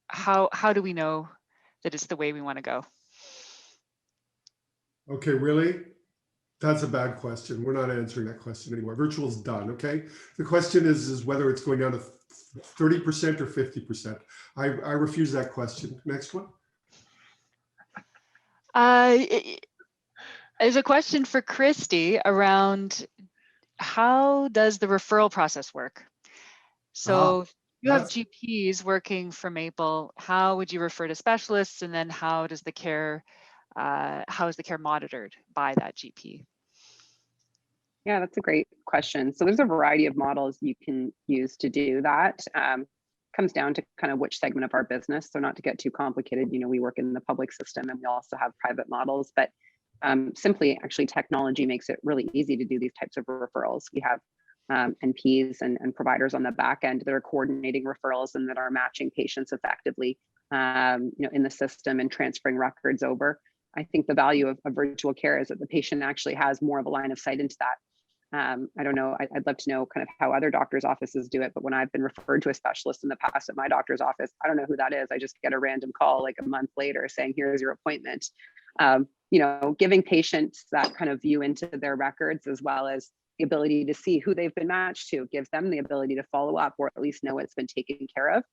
how do we know that it's the way we want to go? Okay, really? That's a bad question. We're not answering that question anymore. Virtual's done, okay? The question is whether it's going down to 30% or 50%. I refuse that question. Next one. There's a question for Christy around, how does the referral process work? So you have GPs working for Maple. How would you refer to specialists? And then how is the care monitored by that GP? Yeah, that's a great question. So there's a variety of models you can use to do that. Comes down to kind of which segment of our business. So not to get too complicated, we work in the public system and we also have private models, but simply actually technology makes it really easy to do these types of referrals. We have NPs and providers on the back end that are coordinating referrals and that are matching patients effectively, in the system and transferring records over. I think the value of virtual care is that the patient actually has more of a line of sight into that. I don't know, I'd love to know kind of how other doctors' offices do it, but when I've been referred to a specialist in the past at my doctor's office, I don't know who that is. I just get a random call like a month later saying, here's your appointment. Giving patients that kind of view into their records, as well as the ability to see who they've been matched to, gives them the ability to follow up or at least know it's been taken care of.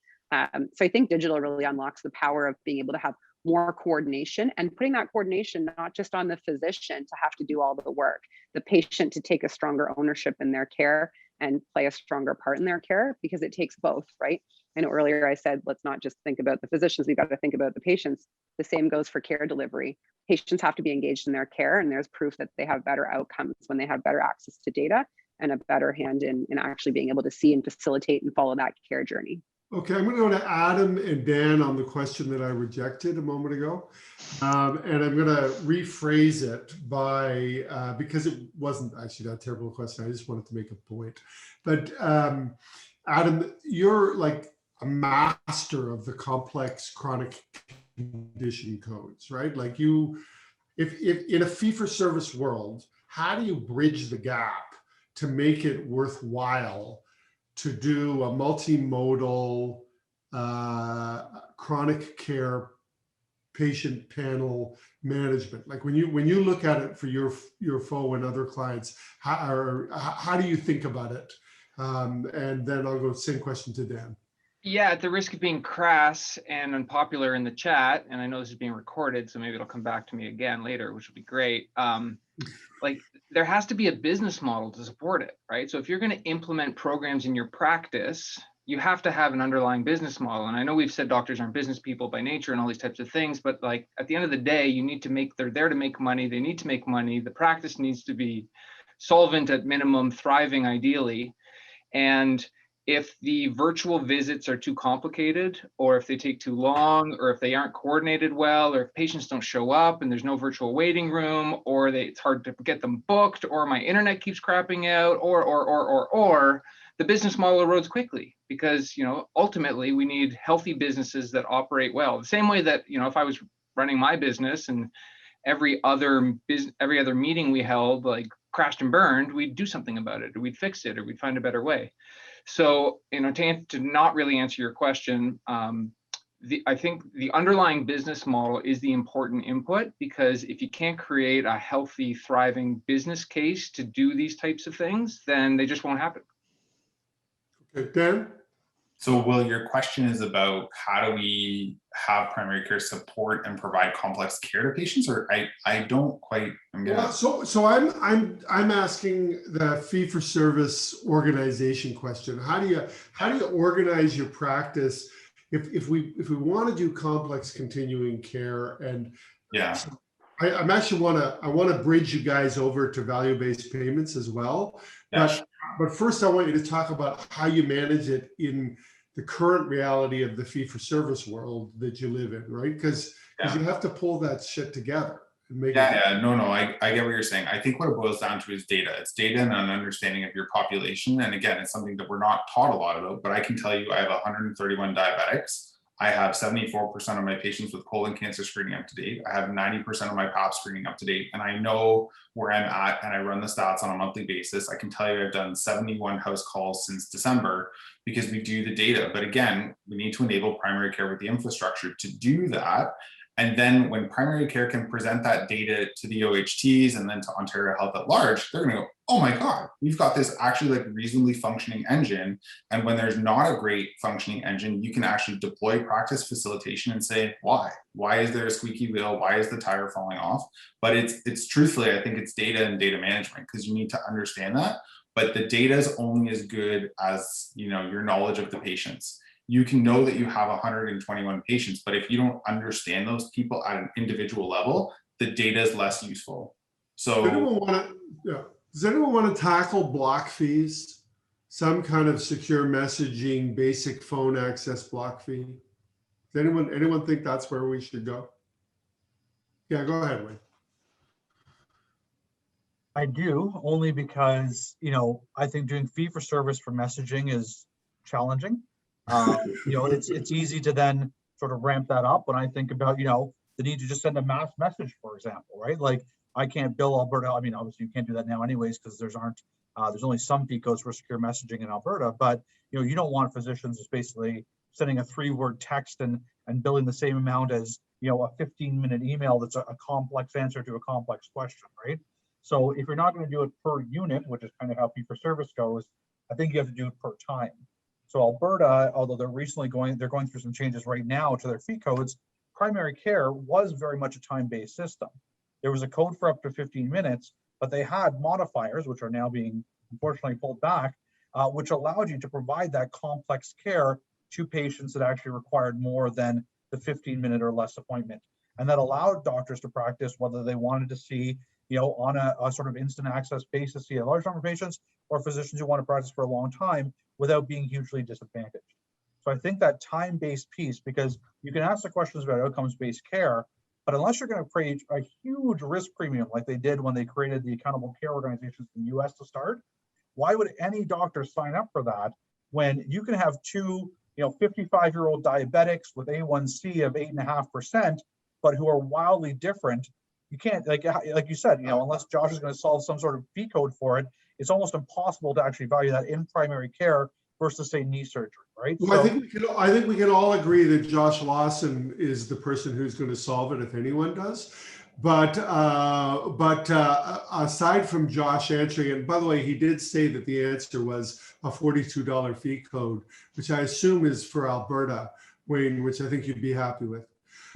So I think digital really unlocks the power of being able to have more coordination, and putting that coordination not just on the physician to have to do all the work, the patient to take a stronger ownership in their care and play a stronger part in their care, because it takes both, right? I know earlier I said, let's not just think about the physicians, we've got to think about the patients. The same goes for care delivery. Patients have to be engaged in their care, and there's proof that they have better outcomes when they have better access to data and a better hand in actually being able to see and facilitate and follow that care journey. Okay, I'm going to go to Adam and Dan on the question that I rejected a moment ago. And I'm going to rephrase it by, because it wasn't actually that terrible a question, I just wanted to make a point. But Adam, you're like a master of the complex chronic condition codes, right? Like if in a fee-for-service world, how do you bridge the gap to make it worthwhile to do a multimodal chronic care patient panel management? Like when you look at it for your FO and other clients, how do you think about it? And then I'll go same question to Dan. Yeah, at the risk of being crass and unpopular in the chat, and I know this is being recorded, so maybe it'll come back to me again later, which will be great. Like there has to be a business model to support it, right? So if you're going to implement programs in your practice, you have to have an underlying business model. And I know we've said doctors aren't business people by nature and all these types of things, but like at the end of the day, they're there to make money. They need to make money. The practice needs to be solvent at minimum, thriving ideally. And if the virtual visits are too complicated, or if they take too long, or if they aren't coordinated well, or if patients don't show up and there's no virtual waiting room, or it's hard to get them booked, or my internet keeps crapping out, or the business model erodes quickly, because ultimately we need healthy businesses that operate well. The same way that if I was running my business and every other meeting we held like crashed and burned, we'd do something about it, or we'd fix it, or we'd find a better way. So, to not really answer your question, I think the underlying business model is the important input, because if you can't create a healthy, thriving business case to do these types of things, then they just won't happen. Okay, Dan? So Will, your question is about how do we have primary care support and provide complex care to patients, or I don't quite. So I'm asking the fee-for-service organization question. How do you organize your practice if we want to do complex continuing care? And yeah, I actually want to bridge you guys over to value-based payments as well. Yeah. But first, I want you to talk about how you manage it in the current reality of the fee-for-service world that you live in, right? Because you have to pull that shit together and make it. I get what you're saying. I think what it boils down to is data. It's data and an understanding of your population. And again, it's something that we're not taught a lot about, but I can tell you I have 131 diabetics. I have 74% of my patients with colon cancer screening up to date. I have 90% of my PAP screening up to date. And I know where I'm at, and I run the stats on a monthly basis. I can tell you I've done 71 house calls since December because we do the data. But again, we need to enable primary care with the infrastructure to do that. And then when primary care can present that data to the OHTs and then to Ontario Health at large, they're going to go, oh my God, we've got this actually like reasonably functioning engine. And when there's not a great functioning engine, you can actually deploy practice facilitation and say, why? Why is there a squeaky wheel? Why is the tire falling off? But it's truthfully, I think it's data and data management, because you need to understand that. But the data is only as good as your knowledge of the patients. You can know that you have 121 patients, but if you don't understand those people at an individual level, the data is less useful. So does anyone want to tackle block fees? Some kind of secure messaging, basic phone access block fee? Does anyone think that's where we should go? Yeah, go ahead, Wayne. I do, only because, I think doing fee for service for messaging is challenging. It's easy to then sort of ramp that up when I think about, the need to just send a mass message, for example, right? Like I can't bill Alberta. I mean, obviously you can't do that now anyways, because there's only some fee codes for secure messaging in Alberta, but you don't want physicians just basically sending a 3-word text and billing the same amount as, a 15-minute email that's a complex answer to a complex question, right? So if you're not going to do it per unit, which is kind of how fee for service goes, I think you have to do it per time. So Alberta, although they're going through some changes right now to their fee codes, primary care was very much a time-based system. There was a code for up to 15 minutes, but they had modifiers, which are now being unfortunately pulled back, which allowed you to provide that complex care to patients that actually required more than the 15-minute or less appointment. And that allowed doctors to practice whether they wanted to see, on a sort of instant access basis, see a large number of patients, or physicians who want to practice for a long time without being hugely disadvantaged. So I think that time-based piece, because you can ask the questions about outcomes-based care, but unless you're going to create a huge risk premium like they did when they created the accountable care organizations in the US to start, why would any doctor sign up for that when you can have two 55-year-old diabetics with A1C of 8.5%, but who are wildly different? You can't, like you said, unless Josh is going to solve some sort of fee code for it, it's almost impossible to actually value that in primary care versus, say, knee surgery, right? Well, So, I think we can all agree that Josh Lawson is the person who's going to solve it if anyone does. But aside from Josh answering it, by the way, he did say that the answer was a $42 fee code, which I assume is for Alberta, Wayne, which I think you'd be happy with.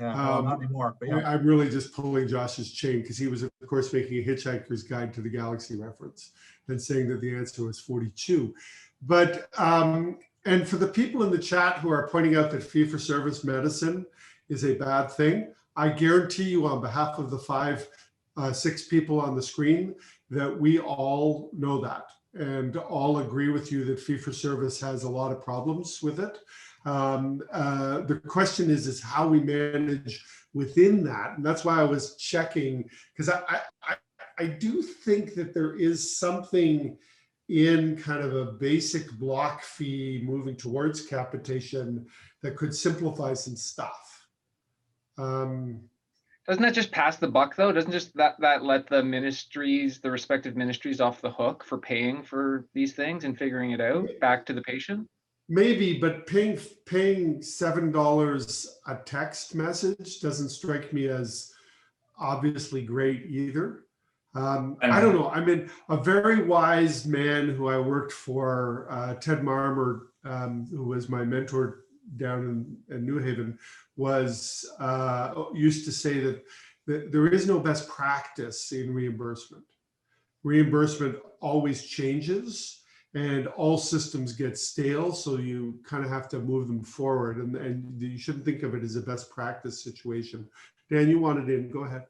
yeah, well, not anymore, but yeah. I'm really just pulling Josh's chain because he was, of course, making a Hitchhiker's Guide to the Galaxy reference and saying that the answer was 42. But, and for the people in the chat who are pointing out that fee-for-service medicine is a bad thing, I guarantee you on behalf of the 6 people on the screen that we all know that and all agree with you that fee-for-service has a lot of problems with it. The question is how we manage within that. And that's why I was checking, because I do think that there is something in kind of a basic block fee moving towards capitation that could simplify some stuff. Doesn't that just pass the buck though? Doesn't just that let the respective ministries off the hook for paying for these things and figuring it out back to the patient? Maybe, but paying $7 a text message doesn't strike me as obviously great either. I don't know. I mean, a very wise man who I worked for, Ted Marmer, who was my mentor down in New Haven, used to say that there is no best practice in reimbursement. Reimbursement always changes and all systems get stale. So you kind of have to move them forward and you shouldn't think of it as a best practice situation. Dan, you wanted in, go ahead.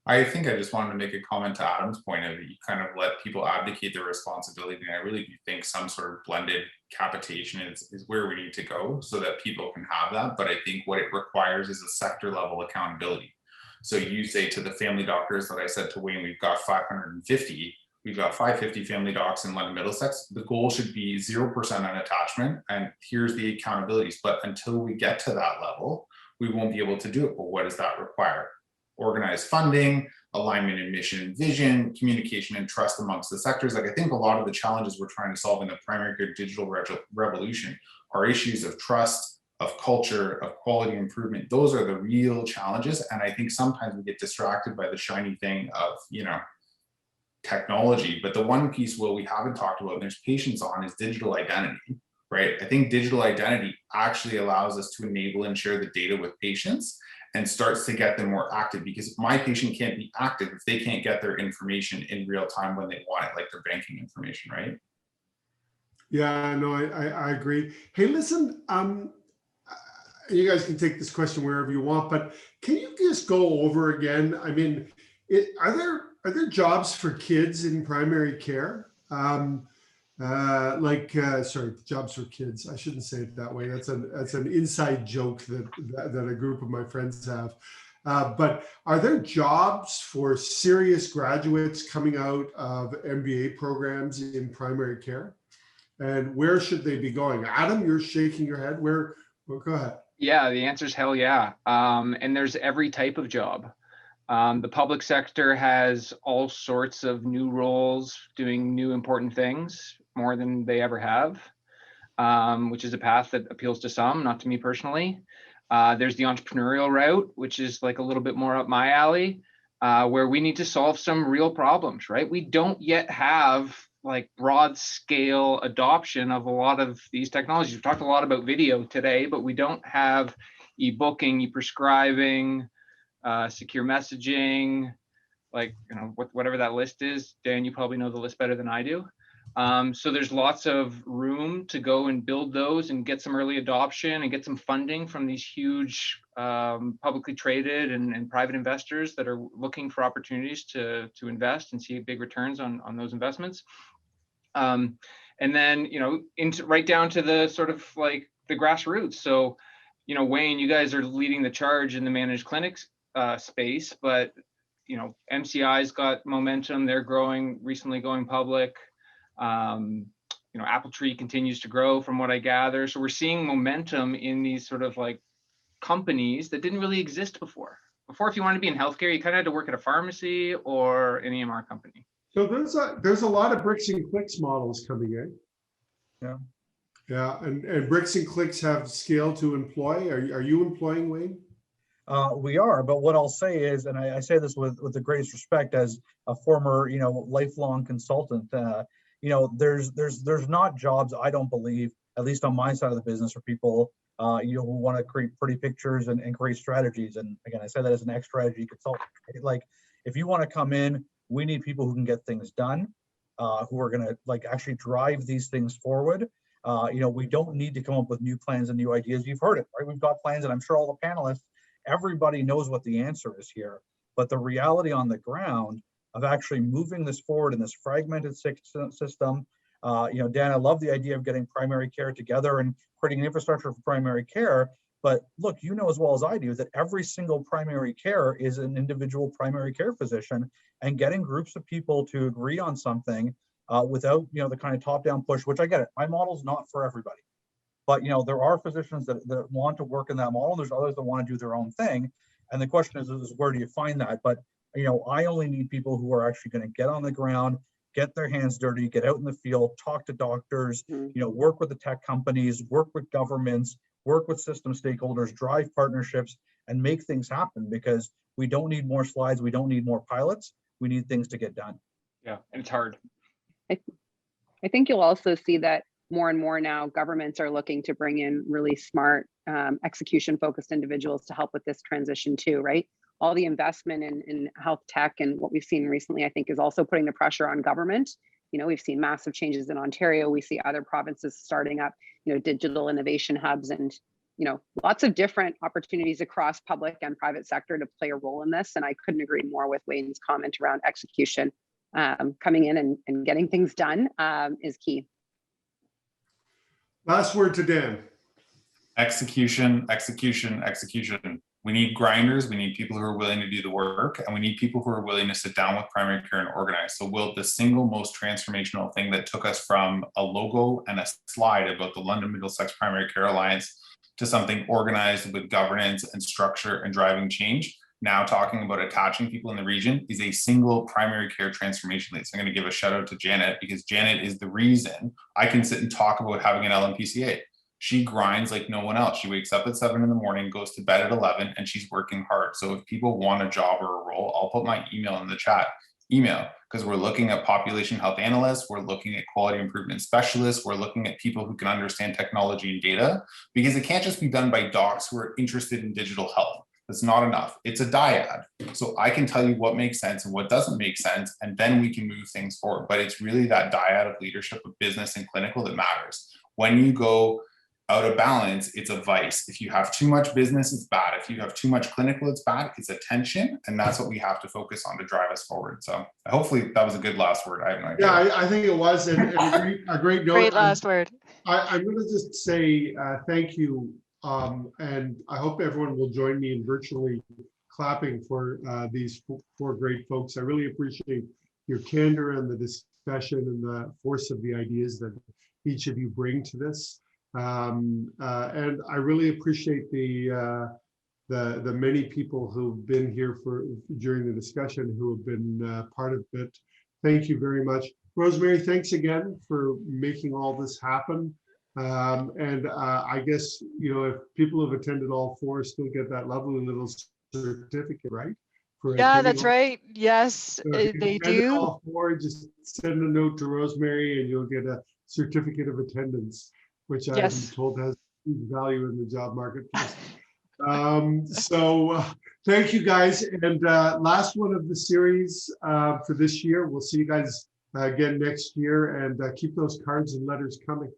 I think I just wanted to make a comment to Adam's point of you kind of let people abdicate their responsibility. And I really do think some sort of blended capitation is where we need to go so that people can have that. But I think what it requires is a sector level accountability. So you say to the family doctors that I said to Wayne, we've got 550, we've got 550 family docs in London Middlesex. The goal should be 0% unattachment. And here's the accountabilities. But until we get to that level, we won't be able to do it. But what does that require? Organized funding, alignment in mission and vision, communication and trust amongst the sectors. Like I think a lot of the challenges we're trying to solve in the primary care digital revolution are issues of trust, of culture, of quality improvement. Those are the real challenges. And I think sometimes we get distracted by the shiny thing of, technology. But the one piece, Will, we haven't talked about, and there's patience on, is digital identity, right? I think digital identity actually allows us to enable and share the data with patients and starts to get them more active, because my patient can't be active if they can't get their information in real time when they want it, like their banking information, right? Yeah, no, I agree. Hey, listen, you guys can take this question wherever you want, but can you just go over again? I mean, are there jobs for kids in primary care? Sorry, jobs for kids. I shouldn't say it that way. That's an inside joke that a group of my friends have. But are there jobs for serious graduates coming out of MBA programs in primary care? And where should they be going? Adam, you're shaking your head. Where? Well, go ahead. Yeah, the answer is hell yeah. And there's every type of job. The public sector has all sorts of new roles doing new important things, more than they ever have, which is a path that appeals to some, not to me personally. There's the entrepreneurial route, which is like a little bit more up my alley, where we need to solve some real problems, right? We don't yet have like broad scale adoption of a lot of these technologies. We've talked a lot about video today, but we don't have e-booking, e-prescribing, secure messaging, like, you know, whatever that list is. Dan, you probably know the list better than I do. So there's lots of room to go and build those and get some early adoption and get some funding from these huge publicly traded and private investors that are looking for opportunities to invest and see big returns on those investments. And then, you know, right down to the sort of like the grassroots. So, you know, Wayne, you guys are leading the charge in the managed clinics space, but, you know, MCI's got momentum. They're growing, recently going public. You know, Apple Tree continues to grow from what I gather. So we're seeing momentum in these sort of like companies that didn't really exist before. Before, if you wanted to be in healthcare, you kind of had to work at a pharmacy or an EMR company. So there's a lot of bricks and clicks models coming in. Yeah. Yeah, and bricks and clicks have scale to employ. Are you employing, Wayne? We are, but what I'll say is, and I say this with the greatest respect as a former, you know, lifelong consultant, you know, there's not jobs, I don't believe, at least on my side of the business, for people, you know, who want to create pretty pictures and create strategies. And again, I say that as an ex-strategy consultant. Right? Like, if you want to come in, we need people who can get things done, who are going to like actually drive these things forward. You know, we don't need to come up with new plans and new ideas. You've heard it, right? We've got plans, and I'm sure all the panelists, everybody knows what the answer is here. But the reality on the ground of actually moving this forward in this fragmented system, you know, Dan, I love the idea of getting primary care together and creating an infrastructure for primary care. But look, you know as well as I do that every single primary care is an individual primary care physician, and getting groups of people to agree on something without, you know, the kind of top-down push, which I get it. My model's not for everybody. But, you know, there are physicians that want to work in that model. There's others that want to do their own thing. And the question is where do you find that? But, you know, I only need people who are actually going to get on the ground, get their hands dirty, get out in the field, talk to doctors, you know, work with the tech companies, work with governments, work with system stakeholders, drive partnerships, and make things happen, because we don't need more slides. We don't need more pilots. We need things to get done. Yeah, and it's hard. I think you'll also see that more and more now governments are looking to bring in really smart execution focused individuals to help with this transition too, right? All the investment in health tech and what we've seen recently, I think, is also putting the pressure on government. You know, we've seen massive changes in Ontario. We see other provinces starting up, you know, digital innovation hubs and, you know, lots of different opportunities across public and private sector to play a role in this. And I couldn't agree more with Wayne's comment around execution. Coming in and getting things done is key. Last word to Dan. Execution, execution, execution. We need grinders. We need people who are willing to do the work, and we need people who are willing to sit down with primary care and organize. So Will, the single most transformational thing that took us from a logo and a slide about the London Middlesex Primary Care Alliance to something organized with governance and structure and driving change, now talking about attaching people in the region, is a single primary care transformation lead. So I'm going to give a shout out to Janet, because Janet is the reason I can sit and talk about having an LMPCA. She grinds like no one else. She wakes up at 7 in the morning, goes to bed at 11, and she's working hard. So if people want a job or a role, I'll put my email in the chat. Email, because we're looking at population health analysts, we're looking at quality improvement specialists, we're looking at people who can understand technology and data, because it can't just be done by docs who are interested in digital health. That's not enough. It's a dyad. So I can tell you what makes sense and what doesn't make sense, and then we can move things forward. But it's really that dyad of leadership of business and clinical that matters. When you go out of balance, it's a vice. If you have too much business, it's bad. If you have too much clinical, it's bad. It's a tension, and that's what we have to focus on to drive us forward. So hopefully that was a good last word. I have no idea. Yeah, I think it was a great note. Great last word. I'm going to just say thank you, and I hope everyone will join me in virtually clapping for these four great folks. I really appreciate your candor and the discussion and the force of the ideas that each of you bring to this. And I really appreciate the many people who've been here during the discussion, who have been part of it. Thank you very much. Rosemary, thanks again for making all this happen. I guess, if people have attended all four, still get that lovely little certificate, right? Yeah, that's right. Yes, So if they you attended do. all four, just send a note to Rosemary and you'll get a certificate of attendance, which I'm Yes. told has huge value in the job marketplace. Thank you guys. And last one of the series for this year. We'll see you guys again next year, and keep those cards and letters coming.